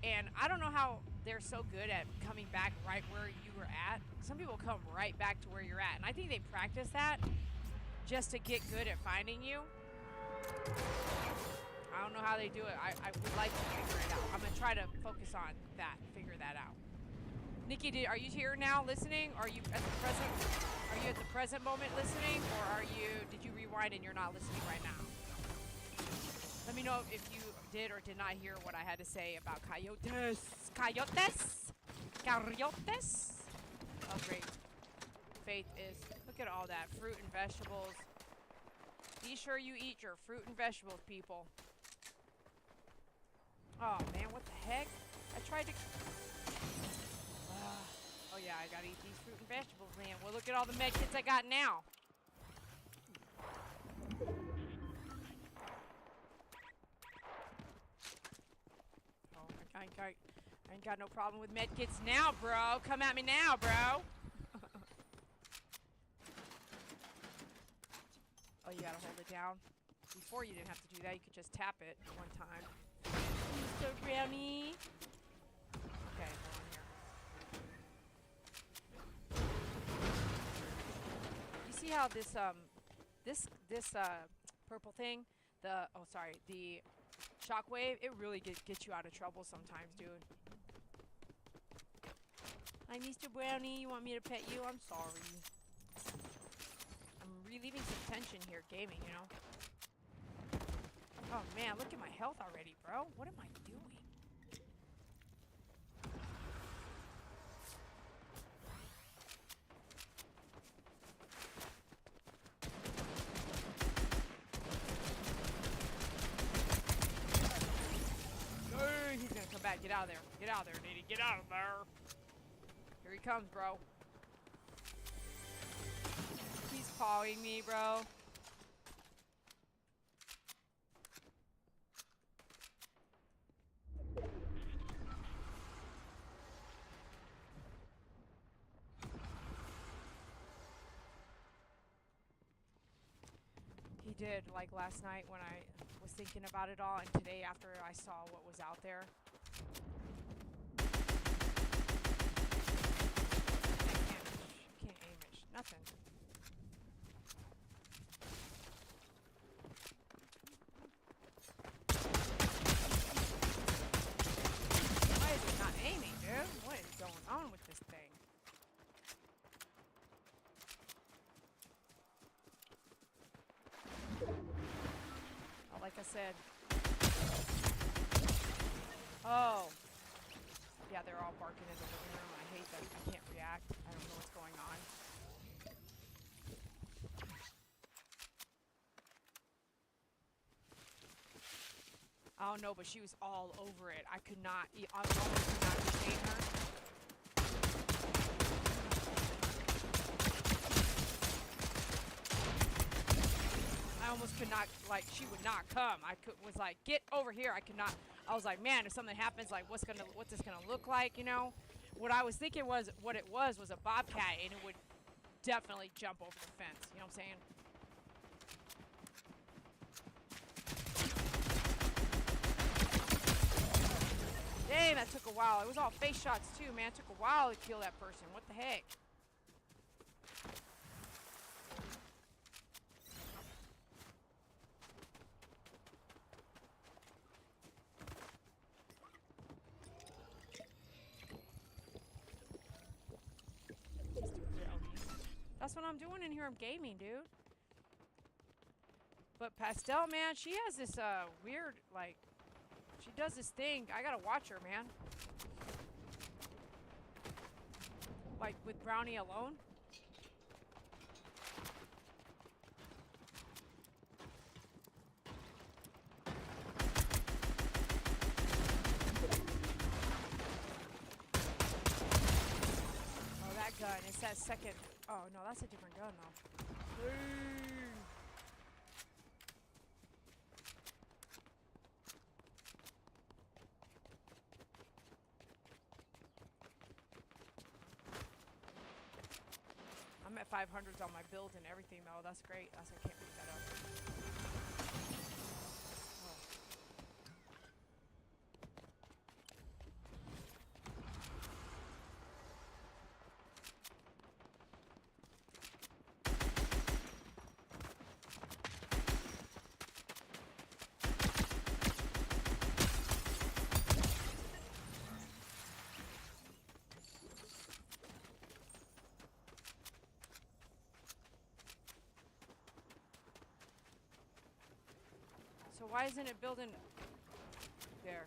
And I don't know how they're so good at coming back right where you were at. Some people come right back to where you're at. And I think they practice that just to get good at finding you. I don't know how they do it. I would like to figure it out. I'm going to try to focus on that, figure that out. Nikki, are you here now listening? Are you at the present moment listening? Or did you rewind and you're not listening right now? Let me know if you did or did not hear what I had to say about coyotes. Coyotes? Coyotes? Oh, great. Faith is, look at all that. Fruit and vegetables. Be sure you eat your fruit and vegetables, people. Oh, man, what the heck? I tried to... oh, yeah, I gotta eat these fruit and vegetables, man. Well, look at all the med kits I got now. I ain't got no problem with med kits now, bro. Come at me now, bro. Oh, you gotta hold it down. Before you didn't have to do that. You could just tap it one time. Mr. Brownie. Okay, hold on here. You see how this purple thing, the shockwave, it really gets you out of trouble sometimes, dude. Hi, Mr. Brownie. You want me to pet you? I'm sorry. I'm relieving some tension here gaming, you know. Oh, man, look at my health already, bro. What am I doing? He's gonna come back. Get out of there. Get out of there, Nitty. Get out of there. Here he comes, bro. He's pawing me, bro. He did, like last night when I was thinking about it all, and today after I saw what was out there. Can't aim it. Nothing. Why is it not aiming, dude? What is going on with this thing? Like I said. Oh. Yeah, they're all barking in the living room. I hate that. I can't react. I don't know what's going on. I don't know, but she was all over it. I almost could not retain her. almost could not, like, she would not come. Was like, get over here. I could not. I was like, man, if something happens, like, what's this gonna look like, you know? What I was thinking was, what it was a bobcat, and it would definitely jump over the fence. You know what I'm saying? Dang, that took a while. It was all face shots too, man. It took a while to kill that person. What the heck? That's what I'm doing in here. I'm gaming, dude. But Pastel, man, she has this weird, like, she does this thing. I gotta watch her, man. Like, with Brownie alone. Oh, that gun. It's that second. Oh, no, that's a different gun, though. I'm at 500s on my build and everything, though. That's great. I can't pick that up. Oh. So why isn't it building there?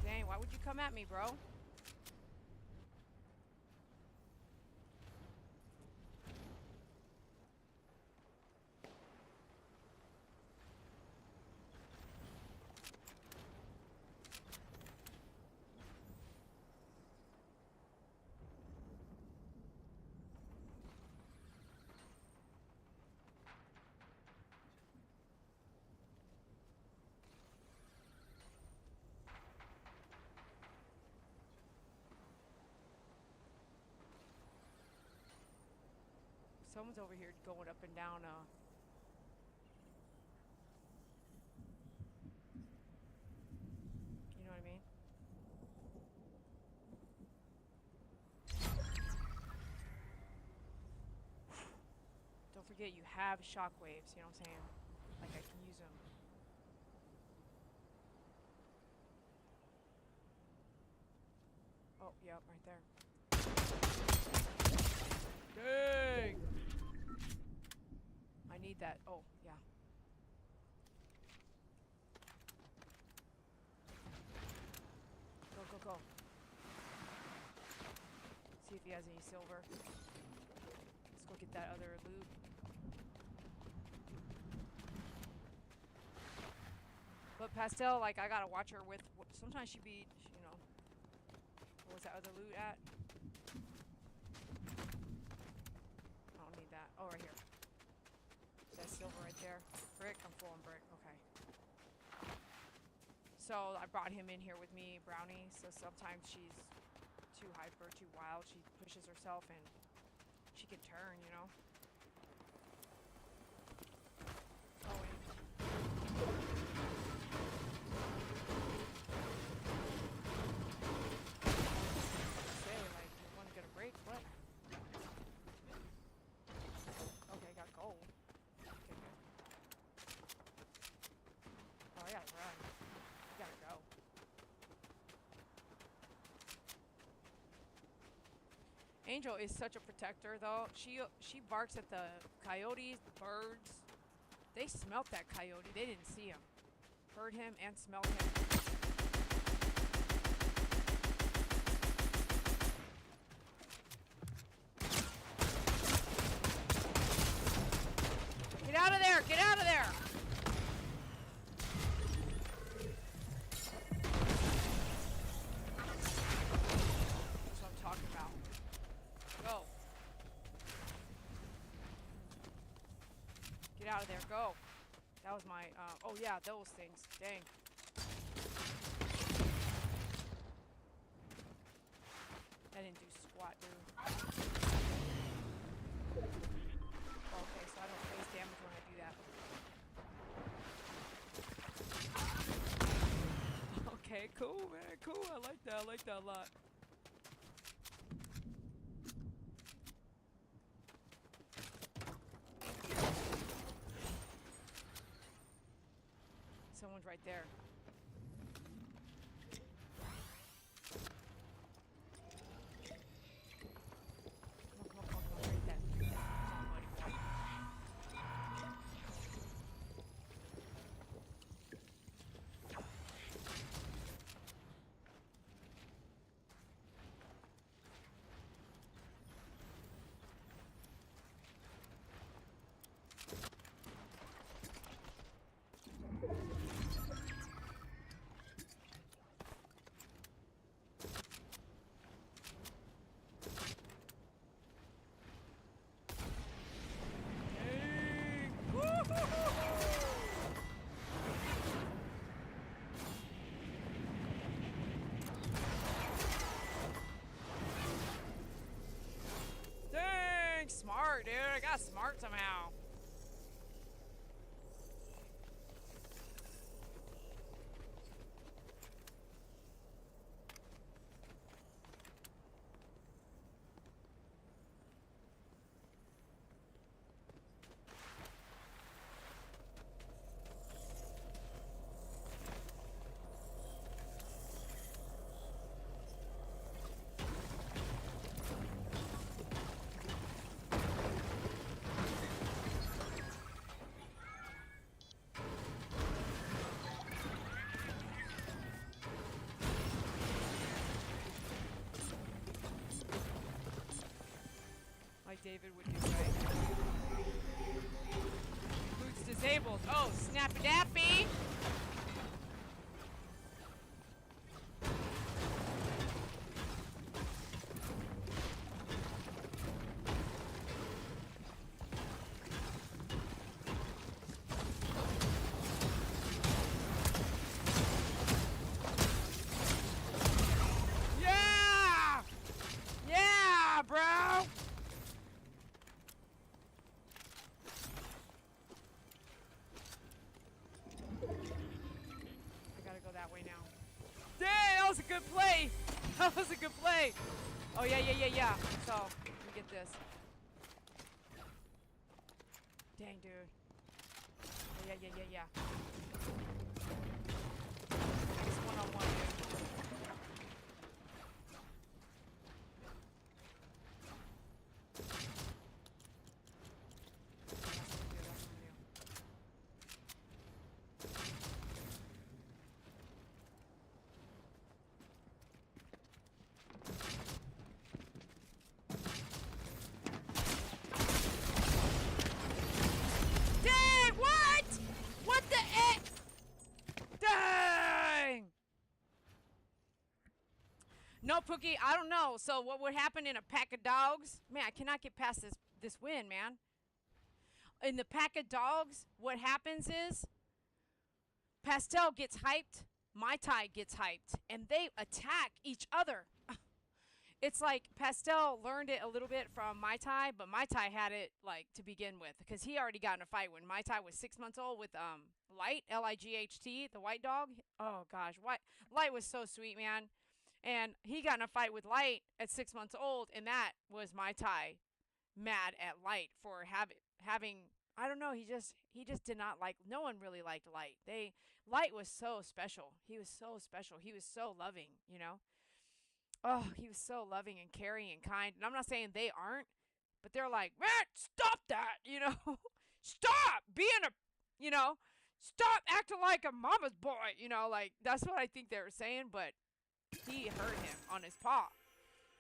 Dang, why would you come at me, bro? Someone's over here going up and down, you know what I mean? Don't forget you have shockwaves, you know what I'm saying? Like, I can use them. Oh, yep, right there. Dang! I need that. Oh, yeah. Go, go, go. See if he has any silver. Let's go get that other loot. But Pastel, like, I gotta watch her with. Sometimes she be, you know. Where's that other loot at? I don't need that. Oh, right here. That silver right there. Brick? I'm full on brick. Okay. So I brought him in here with me, Brownie. So sometimes she's too hyper, too wild. She pushes herself and she can turn, you know? Oh, and say, like, you want to get a break? What? Okay, got gold. Okay, good. Oh, I gotta run. I gotta go. Angel is such a protector, though. She barks at the coyotes, the birds. They smelt that coyote. They didn't see him. Heard him and smelled him. Get out of there! Get out of there! That's what I'm talking about. Go. Get out of there. Go. That was my, oh yeah, those things. Dang. That didn't do squat, dude. Okay, so I don't face damage when I do that. Okay, cool, man. Cool. I like that. I like that a lot. Someone's right there. Come on, come on, come on, come on. Right there. Somebody. Dang, smart, dude. I got smart somehow. Like David would do, right? Boots disabled. Oh, snappy dappy! Yeah! Yeah, bro! That way now. Dang, that was a good play. That was a good play. Oh, yeah. So, let me get this. Dang, dude. Yeah. It's one-on-one, dude. No, Pookie, I don't know. So what would happen in a pack of dogs? Man, I cannot get past this win, man. In the pack of dogs, what happens is Pastel gets hyped, Mai Tai gets hyped, and they attack each other. It's like Pastel learned it a little bit from Mai Tai, but Mai Tai had it like to begin with because he already got in a fight when Mai Tai was 6 months old with Light, Light, the white dog. Oh gosh, Light was so sweet, man. And he got in a fight with Light at 6 months old, and that was Mai Tai mad at Light for having I don't know, he just did not like, no one really liked Light. Light was so special. He was so special. He was so loving, you know. Oh, he was so loving and caring and kind. And I'm not saying they aren't, but they're like, man, stop that, stop being a, you know, stop acting like a mama's boy, like that's what I think they were saying. But he hurt him on his paw.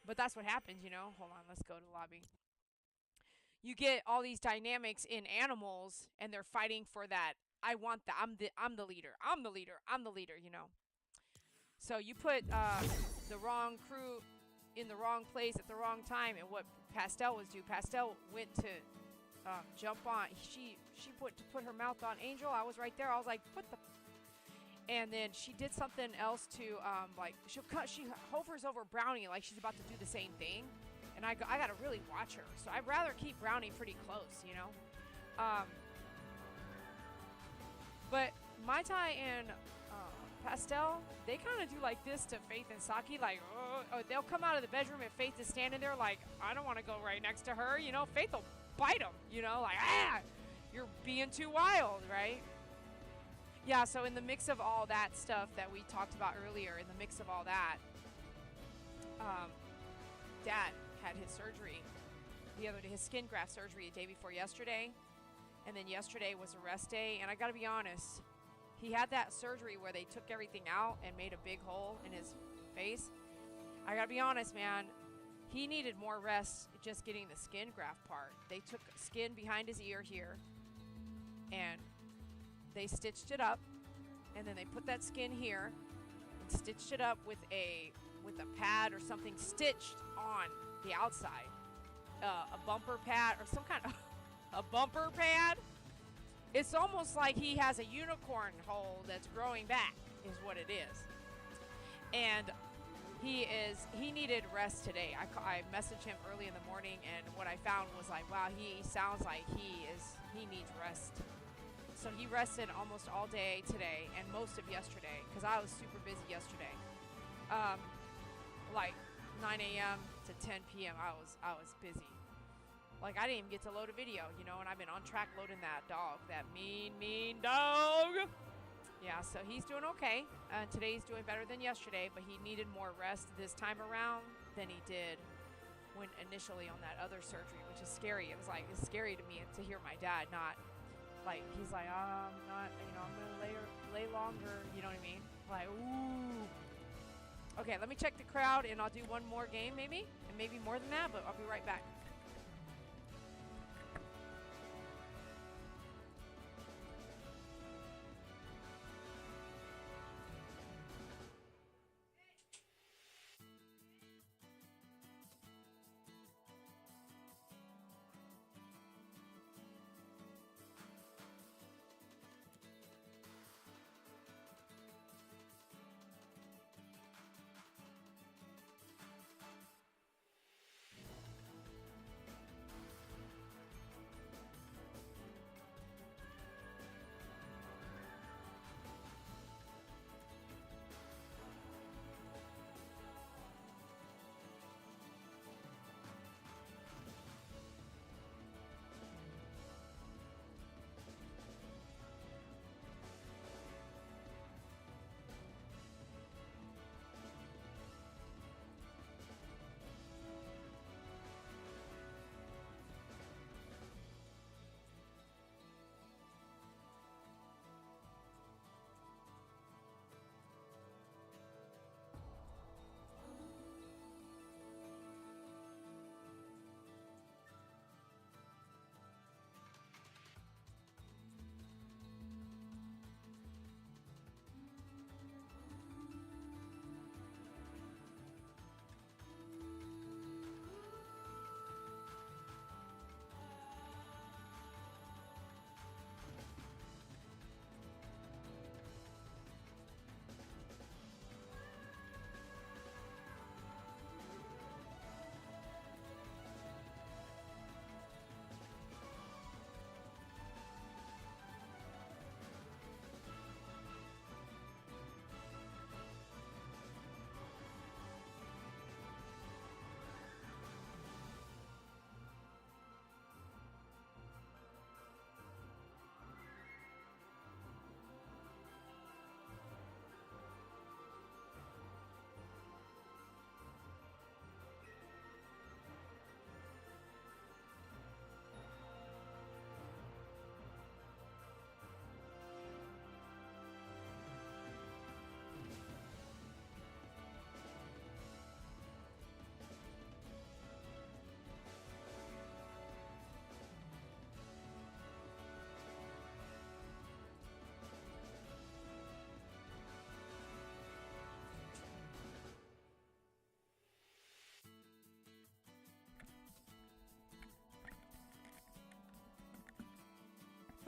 But that's what happens. Hold on, let's go to the lobby. You get all these dynamics in animals, and they're fighting for that. I want that. I'm the leader. I'm the leader. I'm the leader. So you put the wrong crew in the wrong place at the wrong time, and what Pastel was doing. Pastel went to jump on. She put her mouth on Angel. I was right there. I was like, what the. And then she did something else to like she hovers over Brownie like she's about to do the same thing, and I gotta really watch her. So I'd rather keep Brownie pretty close. But Mai Tai and Pastel, they kind of do like this to Faith and Saki, like, they'll come out of the bedroom and Faith is standing there like, I don't want to go right next to her, Faith will bite them, like, you're being too wild, right? Yeah, so in the mix of all that stuff that we talked about earlier, in the mix of all that, Dad had his surgery the other day, his skin graft surgery the day before yesterday, and then yesterday was a rest day, and I gotta be honest, he had that surgery where they took everything out and made a big hole in his face. I gotta be honest, man, he needed more rest just getting the skin graft part. They took skin behind his ear here, and they stitched it up, and then they put that skin here and stitched it up with a pad or something stitched on the outside, a bumper pad or some kind of a bumper pad. It's almost like he has a unicorn hole that's growing back, is what it is. And he needed rest today. I messaged him early in the morning, and what I found was like, wow, he sounds like he needs rest. So he rested almost all day today and most of yesterday, because I was super busy yesterday. Like 9 a.m. to 10 p.m. I was busy. Like, I didn't even get to load a video, and I've been on track loading that dog, that mean dog. Yeah, so he's doing okay. Today he's doing better than yesterday, but he needed more rest this time around than he did when initially on that other surgery, which is scary. It's scary to me to hear my dad not, like, he's like, I'm not, I'm going to lay longer, you know what I mean? Like, ooh. Okay, let me check the crowd, and I'll do one more game maybe, and maybe more than that, but I'll be right back.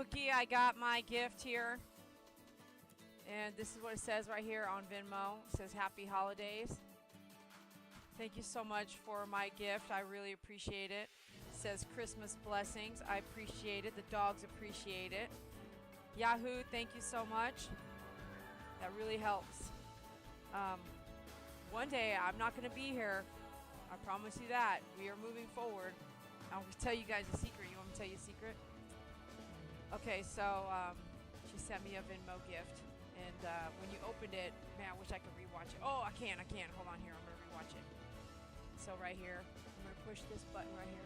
Pookie, I got my gift here. And this is what it says right here on Venmo. It says Happy Holidays. Thank you so much for my gift. I really appreciate it. It says Christmas blessings. I appreciate it. The dogs appreciate it. Yahoo, thank you so much. That really helps. One day I'm not going to be here. I promise you that. We are moving forward. I'll tell you guys a secret. You want me to tell you a secret? Okay, so she sent me a Venmo gift. And when you opened it, man, I wish I could rewatch it. Oh, I can. Hold on here. I'm going to rewatch it. So right here, I'm going to push this button right here.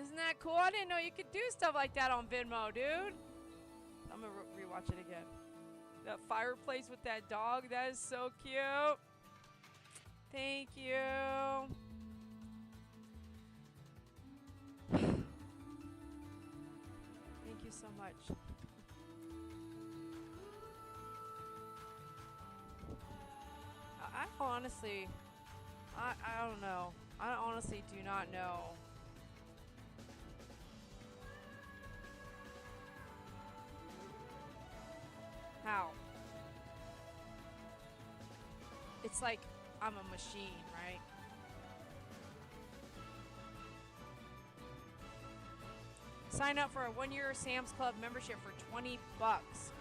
Isn't that cool? I didn't know you could do stuff like that on Venmo, dude. I'm going to rewatch it again. That fireplace with that dog, that is so cute. Thank you. Thank you so much. I honestly, I don't know. I honestly do not know. How? It's like I'm a machine, right? Sign up for a 1-year Sam's Club membership for $20.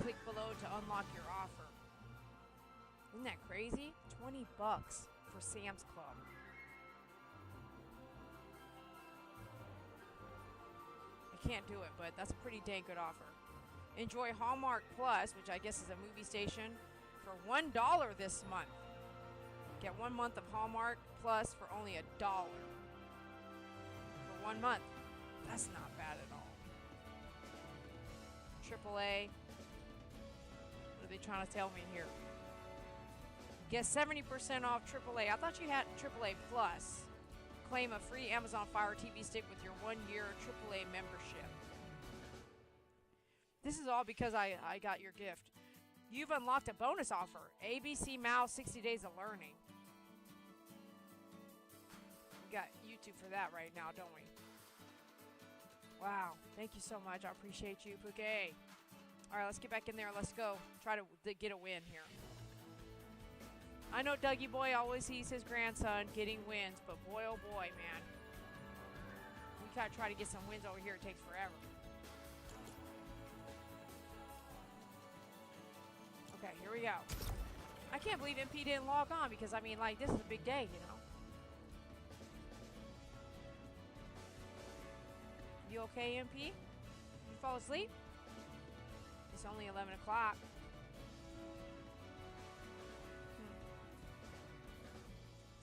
Click below to unlock your offer. Isn't that crazy? $20 for Sam's Club. I can't do it, but that's a pretty dang good offer. Enjoy Hallmark Plus, which I guess is a movie station, for $1 this month. Get 1 month of Hallmark Plus for only $1. For 1 month. That's not bad at all. AAA. What are they trying to tell me here? Get 70% off AAA. I thought you had AAA Plus. Claim a free Amazon Fire TV stick with your 1-year AAA membership. This is all because I got your gift. You've unlocked a bonus offer. ABC Mouse 60 Days of Learning. We got YouTube for that right now, don't we? Wow. Thank you so much. I appreciate you, Pookie. All right, let's get back in there. Let's go. Try to get a win here. I know Dougie Boy always sees his grandson getting wins, but boy, oh boy, man. We gotta try to get some wins over here. It takes forever. Okay, here we go. I can't believe MP didn't log on because, I mean, like, this is a big day, you know? You okay, MP? You fall asleep? It's only 11 o'clock.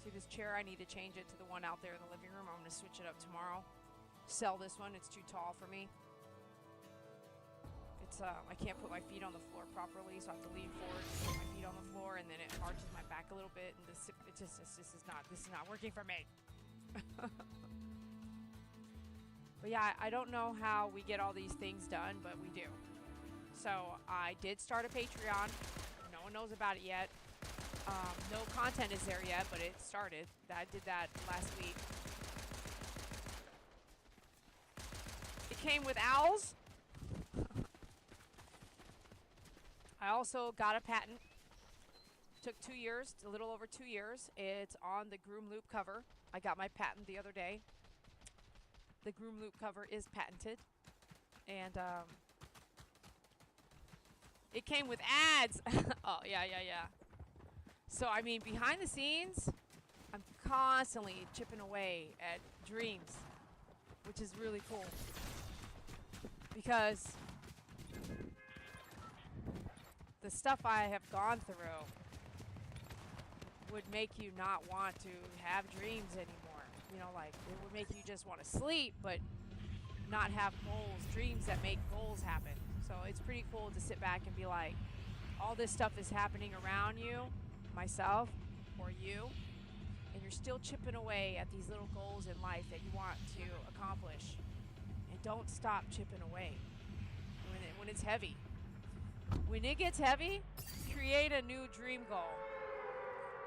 See this chair? I need to change it to the one out there in the living room. I'm going to switch it up tomorrow. Sell this one. It's too tall for me. It's I can't put my feet on the floor properly, so I have to lean forward to put my feet on the floor, and then it arches my back a little bit, and this is not working for me. But yeah, I don't know how we get all these things done, but we do. So I did start a Patreon. No one knows about it yet. No content is there yet, but it started. I did that last week. It came with owls. I also got a patent. Took 2 years, a little over 2 years. It's on the Groom Loop cover. I got my patent the other day. The Groom Loop cover is patented. And it came with ads. Oh, yeah. So, I mean, behind the scenes, I'm constantly chipping away at dreams, which is really cool. Because the stuff I have gone through would make you not want to have dreams anymore. You know, like, it would make you just want to sleep, but not have goals, dreams that make goals happen. So it's pretty cool to sit back and be like, all this stuff is happening around you, myself, or you, and you're still chipping away at these little goals in life that you want to accomplish. And don't stop chipping away when it's heavy. When it gets heavy, create a new dream goal.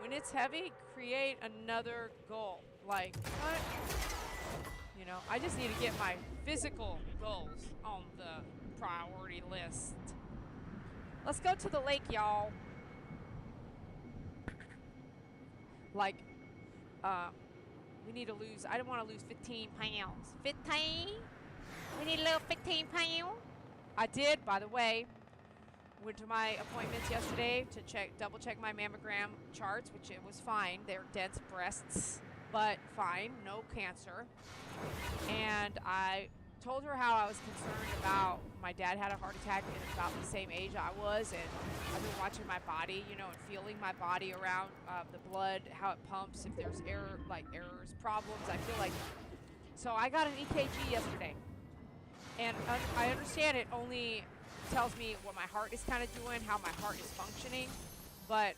when it's heavy, create another goal. Like, what? You know, I just need to get my physical goals on the priority list. Let's go to the lake, y'all. Like, we need to lose, I don't want to lose 15 pounds. 15? We need a little 15 pounds. I did, by the way, went to my appointments yesterday to double check my mammogram charts, which it was fine. They're dense breasts, but fine, no cancer. And I told her how I was concerned about my dad had a heart attack at about the same age I was, and I've been watching my body, you know, and feeling my body around the blood, how it pumps, if there's errors, problems. I feel like, so I got an EKG yesterday, and I understand it only tells me what my heart is kind of doing, how my heart is functioning, but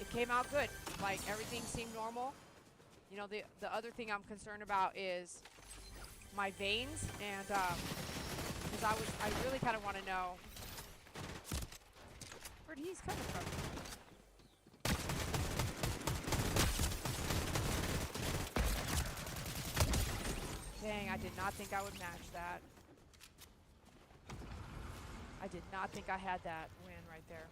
it came out good. Like, everything seemed normal. You know, the other thing I'm concerned about is my veins, and because I really kind of want to know where he's coming from. Dang, I did not think I would match that. I did not think I had that win right there.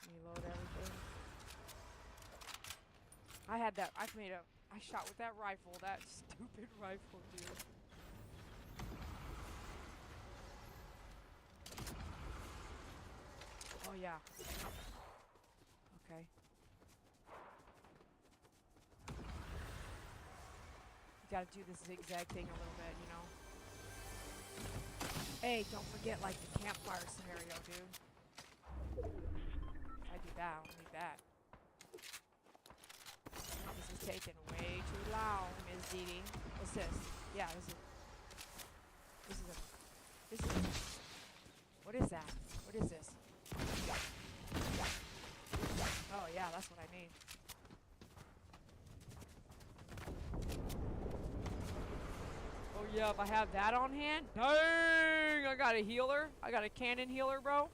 Reload everything. I had that. I shot with that rifle. That stupid rifle, dude. Oh yeah. Okay. You gotta do this zigzag thing a little bit, you know. Hey, don't forget like the campfire scenario, dude. I do that, I don't need that. This is taking way too long, Ms. Dee. What's this? Yeah, what is that? What is this? Oh yeah, that's what I need. Oh yeah, if I have that on hand, dang, I got a healer. I got a cannon healer, bro.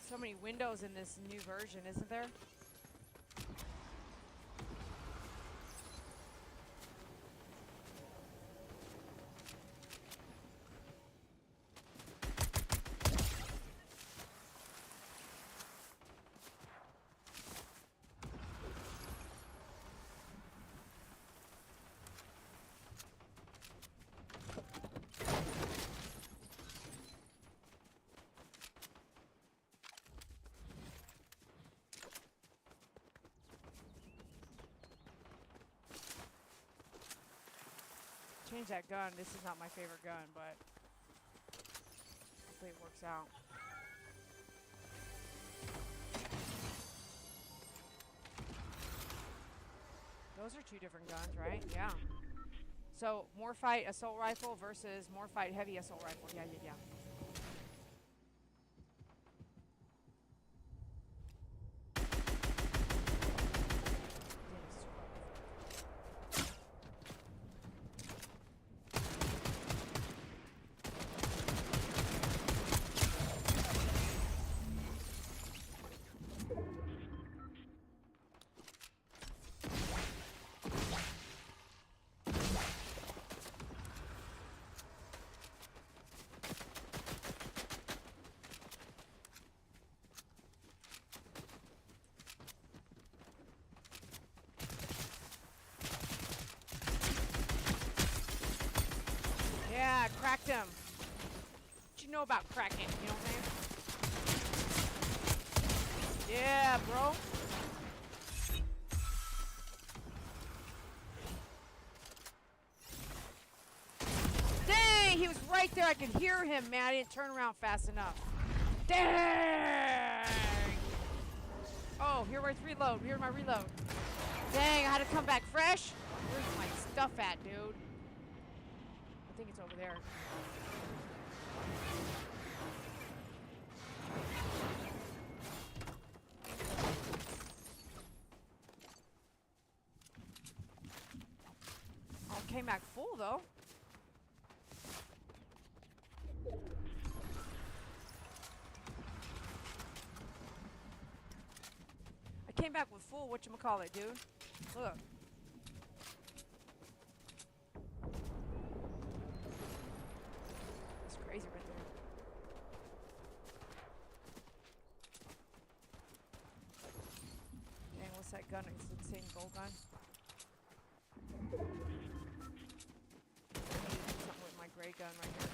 So many windows in this new version, isn't there? Change that gun. This is not my favorite gun, but hopefully it works out. Those are two different guns, right? Yeah. So, more fight assault rifle versus more fight heavy assault rifle. Yeah, yeah, yeah. Yeah, cracked him. What you know about cracking? You know what I'm saying? Yeah, bro. he was right there. I could hear him, man. I didn't turn around fast enough. Dang! Oh, here's reload. Here's my reload. Dang, I had to come back fresh. Where's my stuff at, dude? I think it's over there. Oh, it came back full, though. I came back with full whatchamacallit, dude. Look. It's crazy right there. Dang, what's that gun? It's the same gold gun. I need to do something with my gray gun right here.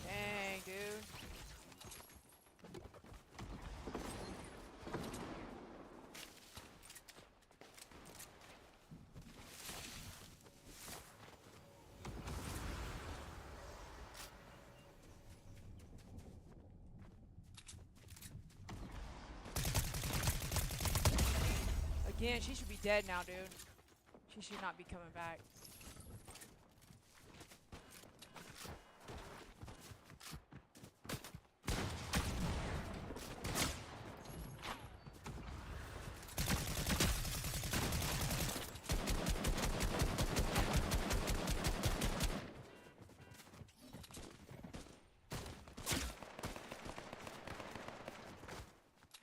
Dang, dude. Again, she should be dead now, dude. She should not be coming back.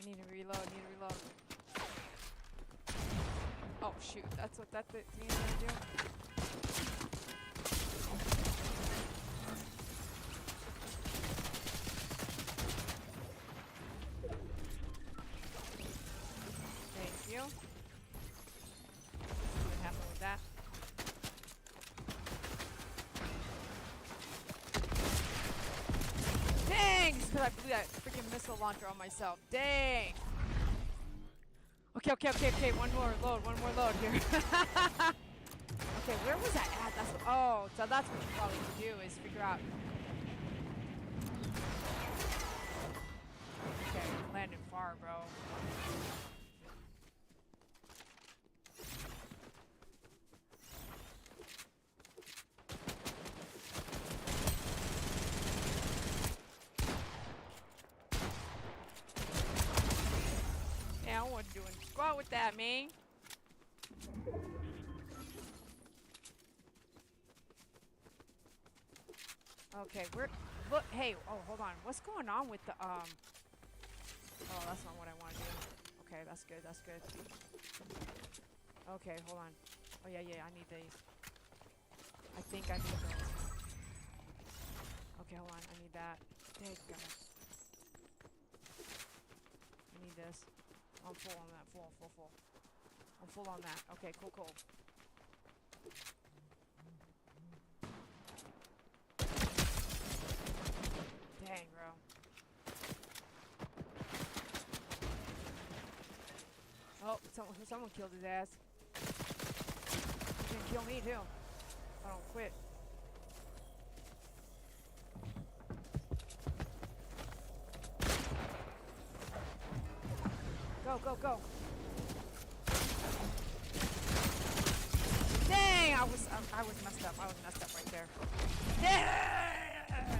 I need to reload, Oh shoot, that's what that thing is gonna do. Thank you. What happened with that? Dang! It's because I blew that freaking missile launcher on myself. Dang! Okay. One more load here. Okay, where was that at? That's what, oh, so that's what you probably could do is figure out. Okay, landed far, bro. Yeah, I wasn't doing squat with that, man. Okay, look, hey, oh, hold on. What's going on with the, oh, that's not what I want to do. Okay, that's good. Okay, hold on. Oh, yeah, I need these. I think I need those. Okay, hold on, I need that. There you go. I need this. I'm full on that, full. I'm full on that. Okay, cool. Dang, bro. Oh, someone killed his ass. He's gonna kill me too. If I don't quit. Go. Dang, I was messed up. I was messed up right there. Dang!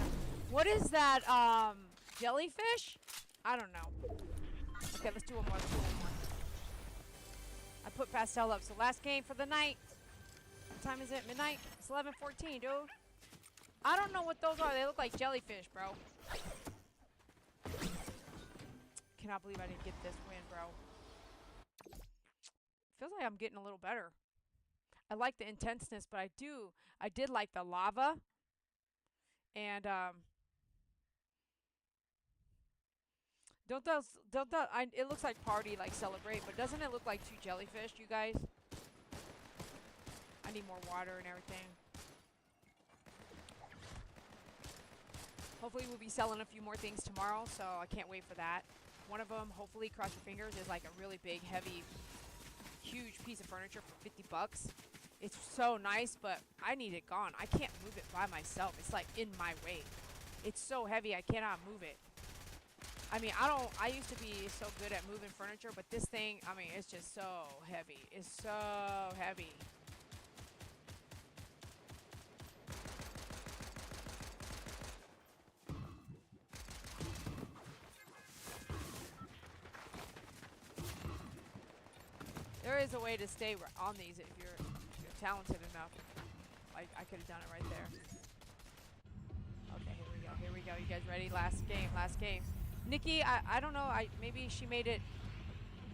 What is that, jellyfish? I don't know. Okay, let's do one more. I put pastel up. So last game for the night. What time is it? Midnight? It's 11:14, dude. I don't know what those are. They look like jellyfish, bro. Cannot believe I didn't get this win, bro. Feels like I'm getting a little better. I like the intenseness, but I did like the lava. And it looks like party, like celebrate, but doesn't it look like two jellyfish, you guys? I need more water and everything. Hopefully we'll be selling a few more things tomorrow, so I can't wait for that. One of them, hopefully, cross your fingers, is like a really big, heavy, huge piece of furniture for 50 bucks. It's so nice, but I need it gone. I can't move it by myself. It's like in my way. It's so heavy, I cannot move it. I mean, I used to be so good at moving furniture, but this thing, I mean, it's just so heavy. It's so heavy. There is a way to stay on these if you're talented enough. I could have done it right there. Okay, here we go. You guys ready? Last game. Nikki, I don't know. Maybe she made it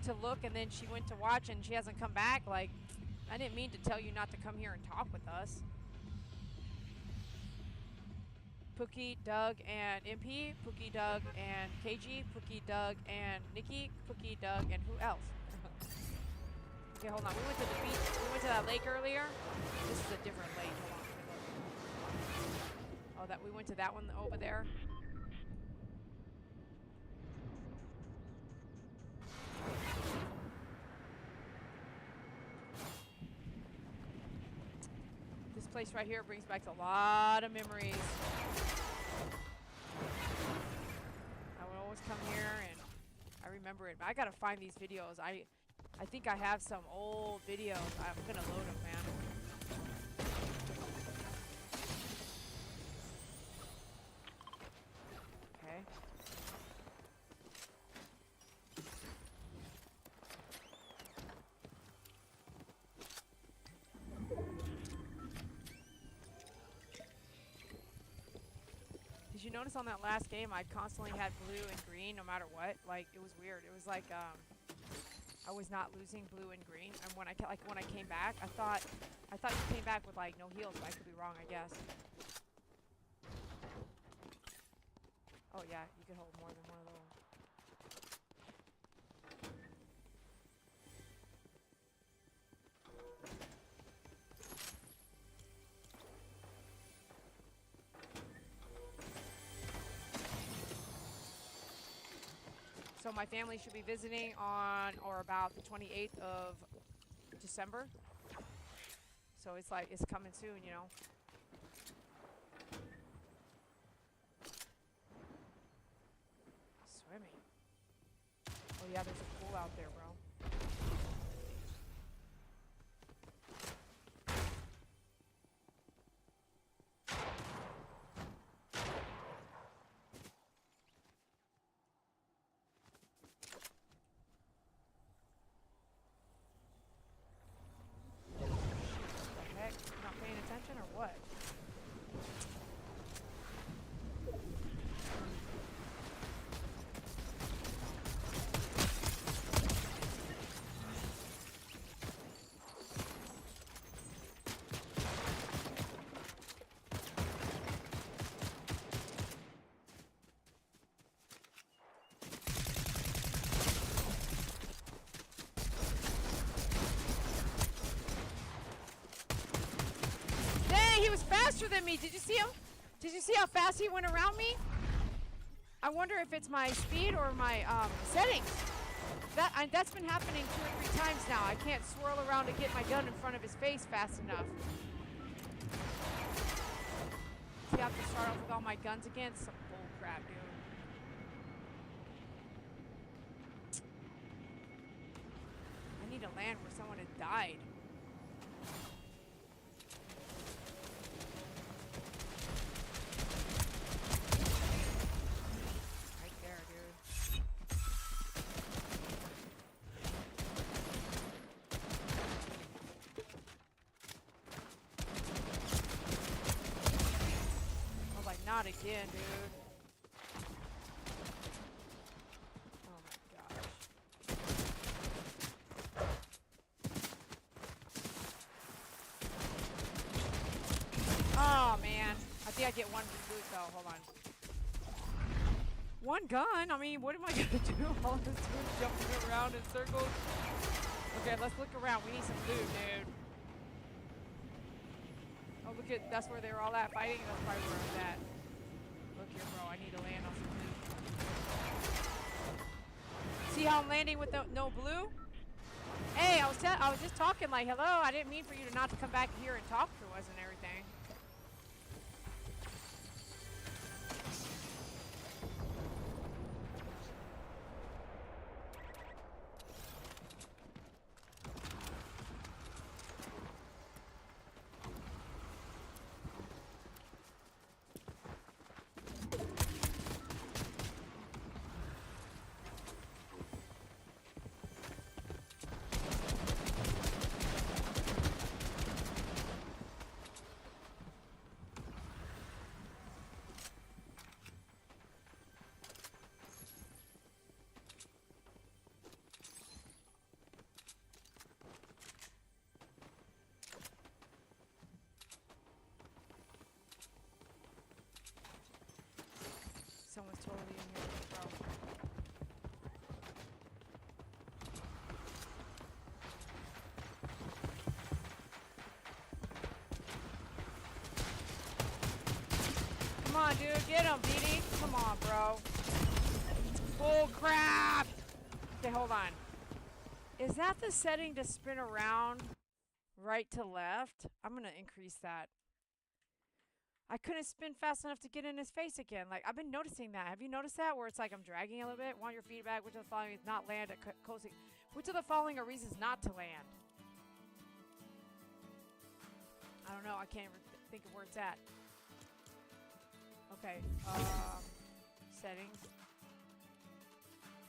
to look and then she went to watch and she hasn't come back. Like, I didn't mean to tell you not to come here and talk with us. Pookie, Doug, and MP. Pookie, Doug, and KG. Pookie, Doug, and Nikki. Pookie, Doug, and who else? Okay, hold on. We went to the beach. We went to that lake earlier. This is a different lake. Hold on. Oh, that we went to that one over there. This place right here brings back a lot of memories. I would always come here and I remember it. But I gotta find these videos. I think I have some old videos. I'm gonna load them, man. Okay. Did you notice on that last game I constantly had blue and green no matter what? Like, it was weird. It was like I was not losing blue and green, and when I came back, I thought you came back with like no heals, but I could be wrong, I guess. Oh yeah, you could hold more than one of those. So my family should be visiting on or about the 28th of December. So it's like, it's coming soon, you know. Swimming. Oh yeah, there's a pool out there, bro. Or what? He was faster than me. Did you see him? Did you see how fast he went around me? I wonder if it's my speed or my settings. That's been happening 2 or 3 times now. I can't swirl around to get my gun in front of his face fast enough. See, I have to start off with all my guns again? Some bull crap, dude. I need to land where someone had died. Not again, dude. Oh my gosh. Oh man. I think I get one boot though. Hold on. One gun? I mean, what am I gonna do? All this dude jumping around in circles. Okay, let's look around. We need some loot, dude. Oh, look at, that's where they're all at fighting. That's probably where I'm at. Look here, bro. I need to land on some loot. See how I'm landing with no blue? Hey, I was just talking like, hello. I didn't mean for you to not to come back here and talk to us and everything. Someone's totally in here with a throw. Come on, dude. Get him, BD. Come on, bro. Oh, crap. Okay, hold on. Is that the setting to spin around right to left? I'm going to increase that. I couldn't spin fast enough to get in his face again. Like, I've been noticing that. Have you noticed that? Where it's like I'm dragging a little bit? Want your feedback? Which of the following is not land at closing? Which of the following are reasons not to land? I don't know. I can't even think of where it's at. Okay. Settings.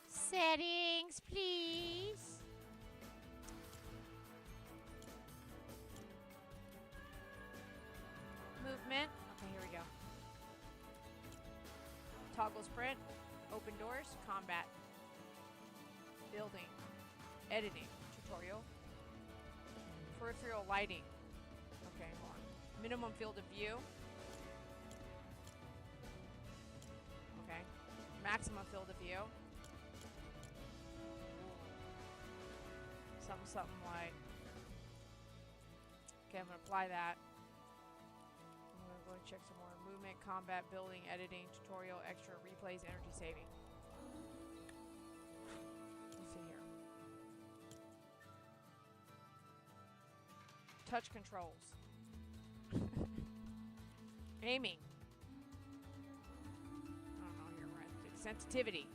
Settings, please. Movement. Okay, here we go. Toggle sprint. Open doors. Combat. Building. Editing. Tutorial. Peripheral lighting. Okay, hold on. Minimum field of view. Okay. Maximum field of view. Something like. Okay, I'm gonna apply that. I'm gonna go and check some more. Movement, combat, building, editing, tutorial, extra, replays, energy saving. Let's see here. Touch controls. Aiming. I don't know here, right? Sensitivity.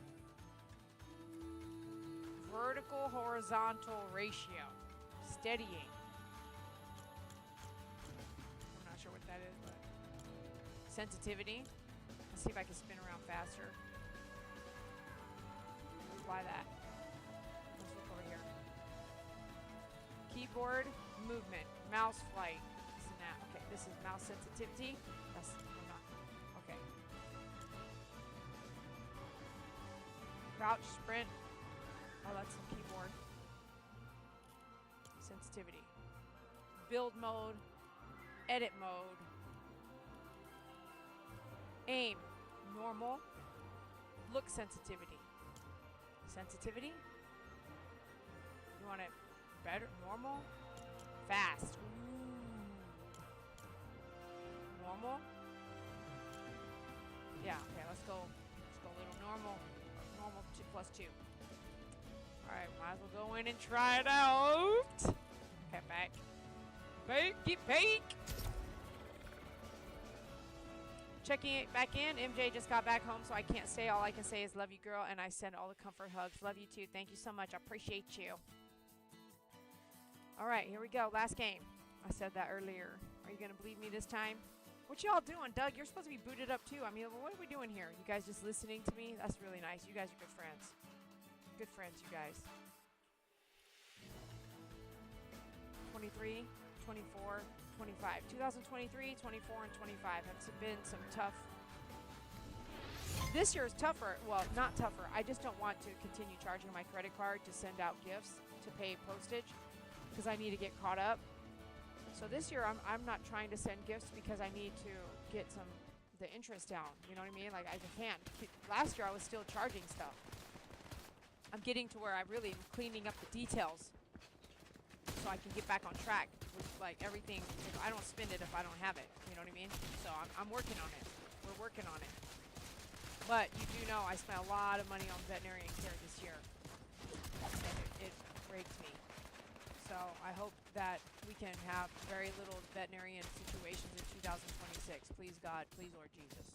Vertical horizontal ratio. Steadying. I'm not sure what that is, but sensitivity. Let's see if I can spin around faster. Apply that. Let's look over here. Keyboard movement. Mouse flight. This and that. Okay, this is mouse sensitivity. That's not. Okay. Crouch, sprint. Oh, that's the keyboard. Sensitivity. Build mode. Edit mode. Aim. Normal. Look sensitivity. Sensitivity. You want it better? Normal. Fast. Ooh. Normal. Yeah, okay, let's go a little normal. Normal 2 plus 2. Alright, might as well go in and try it out. Okay, back. Bake, bake. Checking it back in. MJ just got back home, so I can't stay. All I can say is love you, girl, and I send all the comfort hugs. Love you, too. Thank you so much. I appreciate you. All right, here we go. Last game. I said that earlier. Are you going to believe me this time? What y'all doing, Doug? You're supposed to be booted up, too. I mean, what are we doing here? You guys just listening to me? That's really nice. You guys are good friends. Good friends, you guys. 23, 24, 25. 2023, 24, and 25 have been some tough. This year is tougher. Well, not tougher. I just don't want to continue charging my credit card to send out gifts to pay postage because I need to get caught up. So this year I'm not trying to send gifts because I need to get the interest down. You know what I mean? Like I can't. Last year I was still charging stuff. I'm getting to where I really am cleaning up the details so I can get back on track with like everything. I don't spend it if I don't have it. You know what I mean? So I'm working on it. We're working on it. But you do know I spent a lot of money on veterinarian care this year. And it breaks me. So I hope that we can have very little veterinarian situations in 2026. Please God, please Lord Jesus.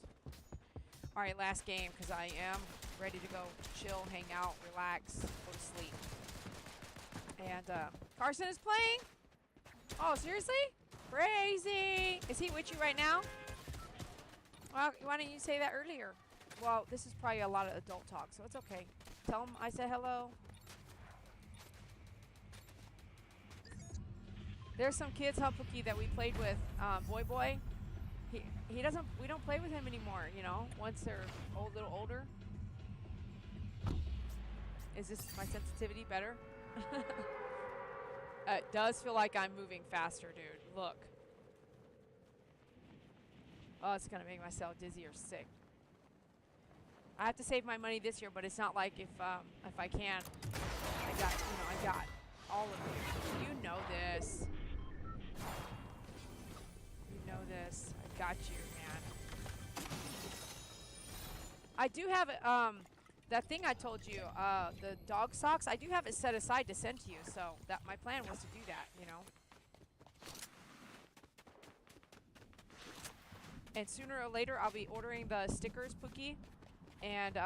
All right, last game because I am ready to go chill, hang out, relax, go to sleep. And Carson is playing? Oh, seriously? Crazy. Is he with you right now? Well, why didn't you say that earlier? Well, this is probably a lot of adult talk, so it's okay. Tell him I said hello. There's some kids, Humpuki, that we played with, Boy. He doesn't, we don't play with him anymore, you know, once they're a little older. Is this my sensitivity better? It does feel like I'm moving faster, dude. Look. Oh, it's gonna make myself dizzy or sick. I have to save my money this year, but it's not like if I can, I got all of it. You know this. You know this. I got you, man. I do have that thing I told you, the dog socks. I do have it set aside to send to you, so that my plan was to do that, you know. And sooner or later, I'll be ordering the stickers, Pookie. And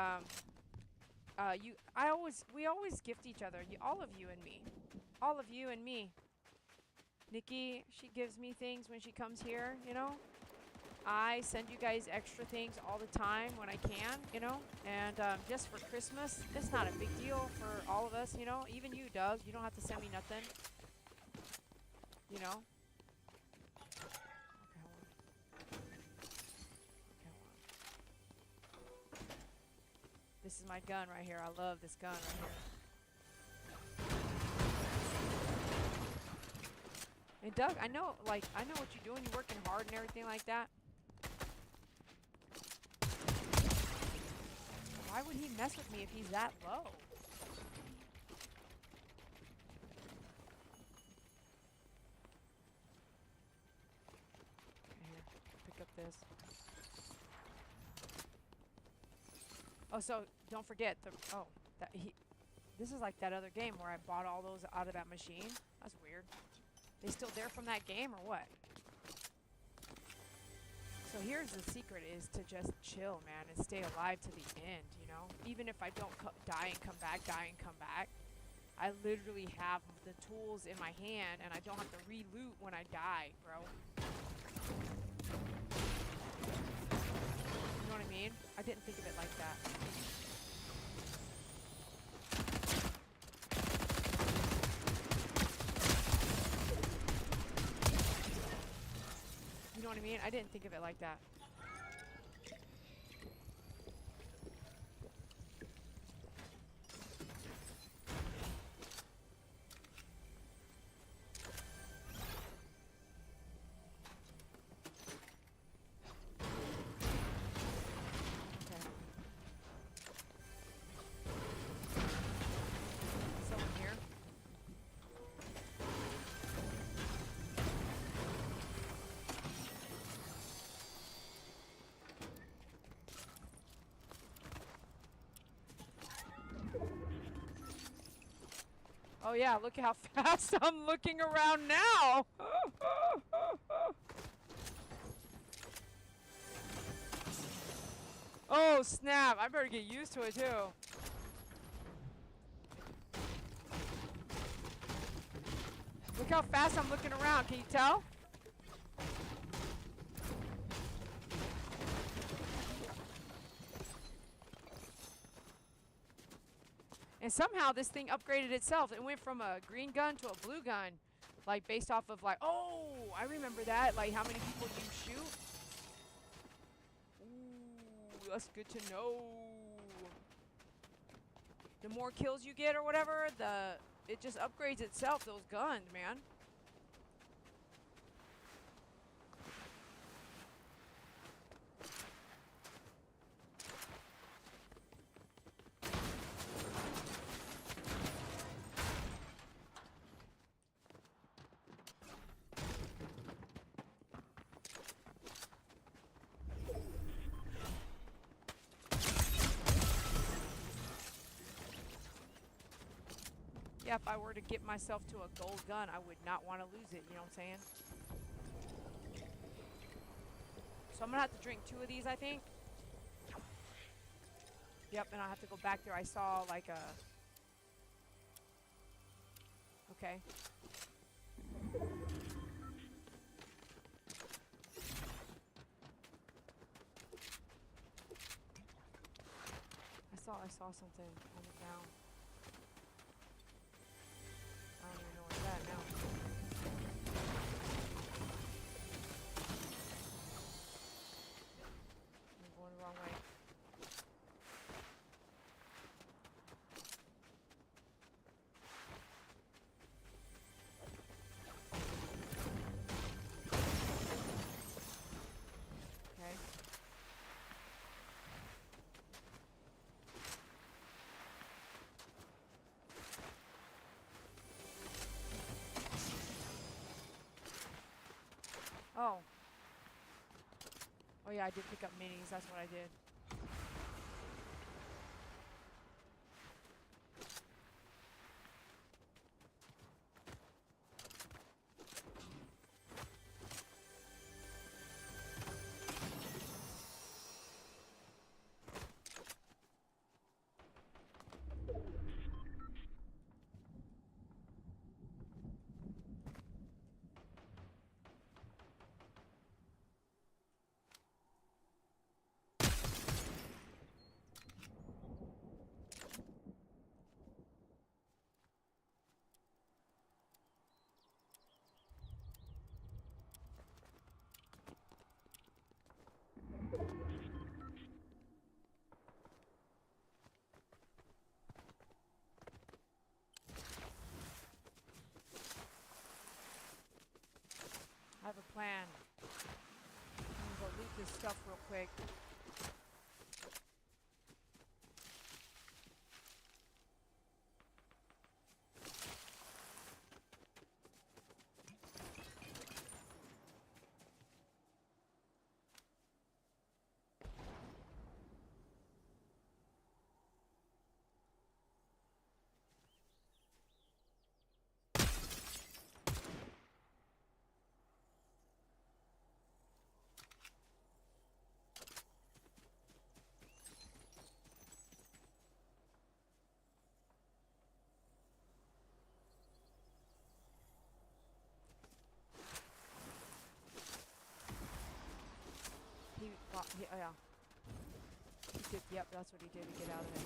we always gift each other. All of you and me. Nikki, she gives me things when she comes here, you know. I send you guys extra things all the time when I can, you know. And just for Christmas, it's not a big deal for all of us, you know. Even you, Doug, you don't have to send me nothing, you know. This is my gun right here. I love this gun right here. And Doug, I know what you're doing. You're working hard and everything like that. Why would he mess with me if he's that low? Okay, here. Pick up this. Oh, so don't forget this is like that other game where I bought all those out of that machine. That's weird. They still there from that game or what? So here's the secret, is to just chill, man, and stay alive to the end, you know? Even if I don't die and come back, I literally have the tools in my hand and I don't have to re-loot when I die, bro. You know what I mean? I didn't think of it like that. You know what I mean? I didn't think of it like that. Oh yeah, look how fast I'm looking around now. Oh snap, I better get used to it too. Look how fast I'm looking around, can you tell? And somehow this thing upgraded itself. It went from a green gun to a blue gun. Like based off of like, oh, I remember that. Like how many people you shoot. Ooh, that's good to know. The more kills you get or whatever, it just upgrades itself, those guns, man. Yeah, if I were to get myself to a gold gun, I would not want to lose it, you know what I'm saying? So I'm gonna have to drink 2 of these, I think. Yep, and I'll have to go back there. I saw like a... Okay. I saw something on the ground. I don't even know what's that now. I'm going the wrong way. Okay. Oh. Oh yeah, I did pick up minis. That's what I did. I have a plan. I'm gonna go loot this stuff real quick. Oh yeah. He did, yep, that's what he did to get out of there.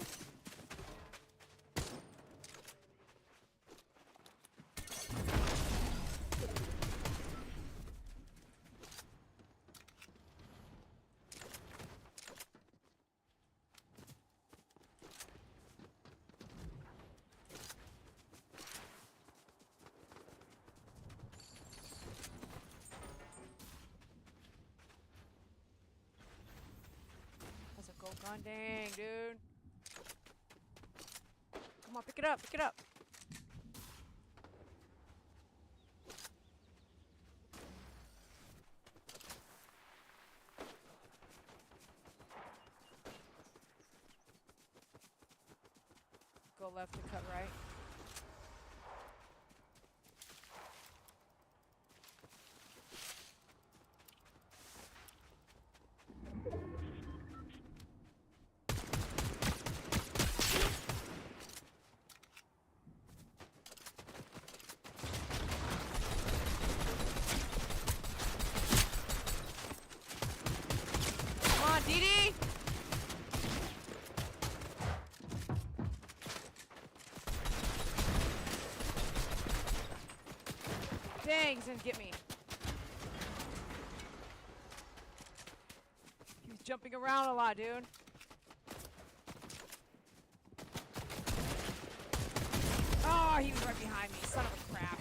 That's a gold gun, dang, dude. Come on, pick it up, pick it up. Go left to cut right. Come on, Dee. Dang, he's gonna get me. He was jumping around a lot, dude. Oh, he was right behind me, son of a crap.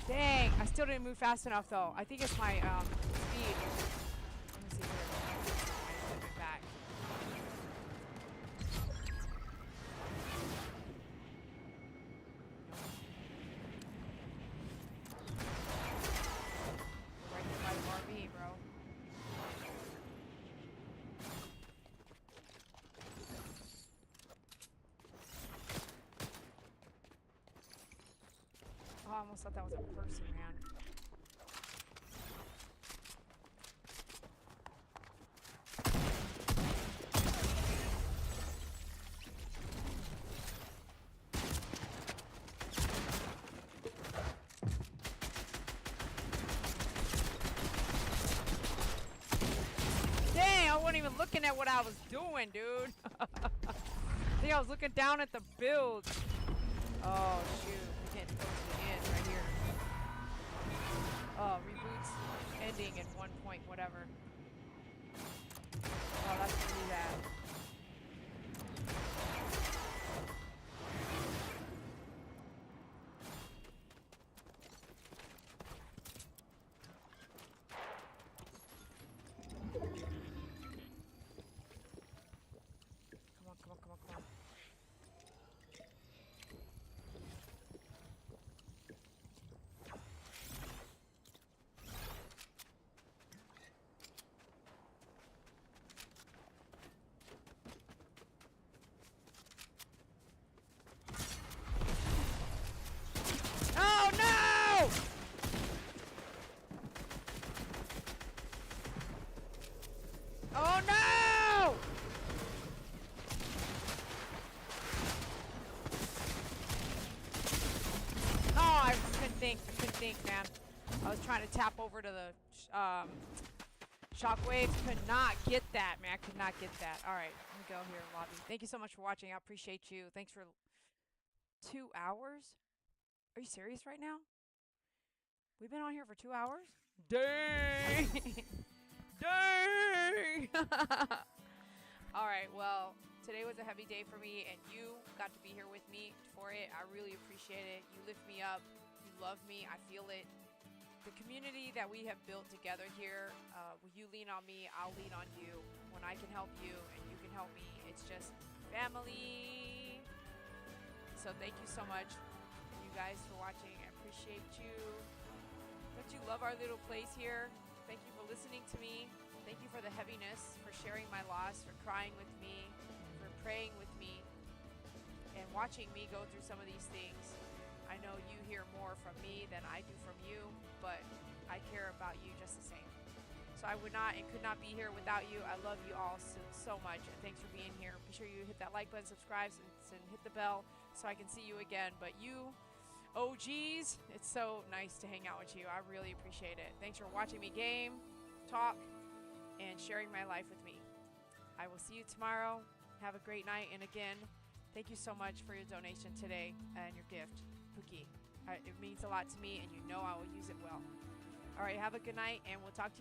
Dang, I still didn't move fast enough though. I think it's my speed. Let me see here. Put it back. Right here by the RV, bro. I almost thought that was a person, man. Dang, I wasn't even looking at what I was doing, dude. I think I was looking down at the build. Oh, shoot. We can't go to the end right here. Oh, reboots ending in 1 point whatever. Oh, that's really bad. Come on, come on, come on, come on. Oh no! Oh no! Oh, I couldn't think, man. I was trying to tap over to the shockwaves. Could not get that, man. I could not get that. All right, let me go here, lobby. Thank you so much for watching. I appreciate you. Thanks for 2 hours. Are you serious right now? We've been on here for 2 hours? Dang! Dang! Alright, well, today was a heavy day for me, and you got to be here with me for it. I really appreciate it. You lift me up. You love me. I feel it. The community that we have built together here, when you lean on me, I'll lean on you. When I can help you and you can help me, it's just family. So thank you so much, you guys, for watching. I appreciate you. Don't you love our little place here? Thank you for listening to me. Thank you for the heaviness, for sharing my loss, for crying with me, for praying with me, and watching me go through some of these things. I know you hear more from me than I do from you, but I care about you just the same. So I would not and could not be here without you. I love you all so much, and thanks for being here. Be sure you hit that like button, subscribe, and hit the bell so I can see you again. But you OGs, it's so nice to hang out with you. I really appreciate it. Thanks for watching me game, talk, and sharing my life with me. I will see you tomorrow. Have a great night. And again, thank you so much for your donation today and your gift, Pookie. It means a lot to me, and you know I will use it well. All right, have a good night, and we'll talk to you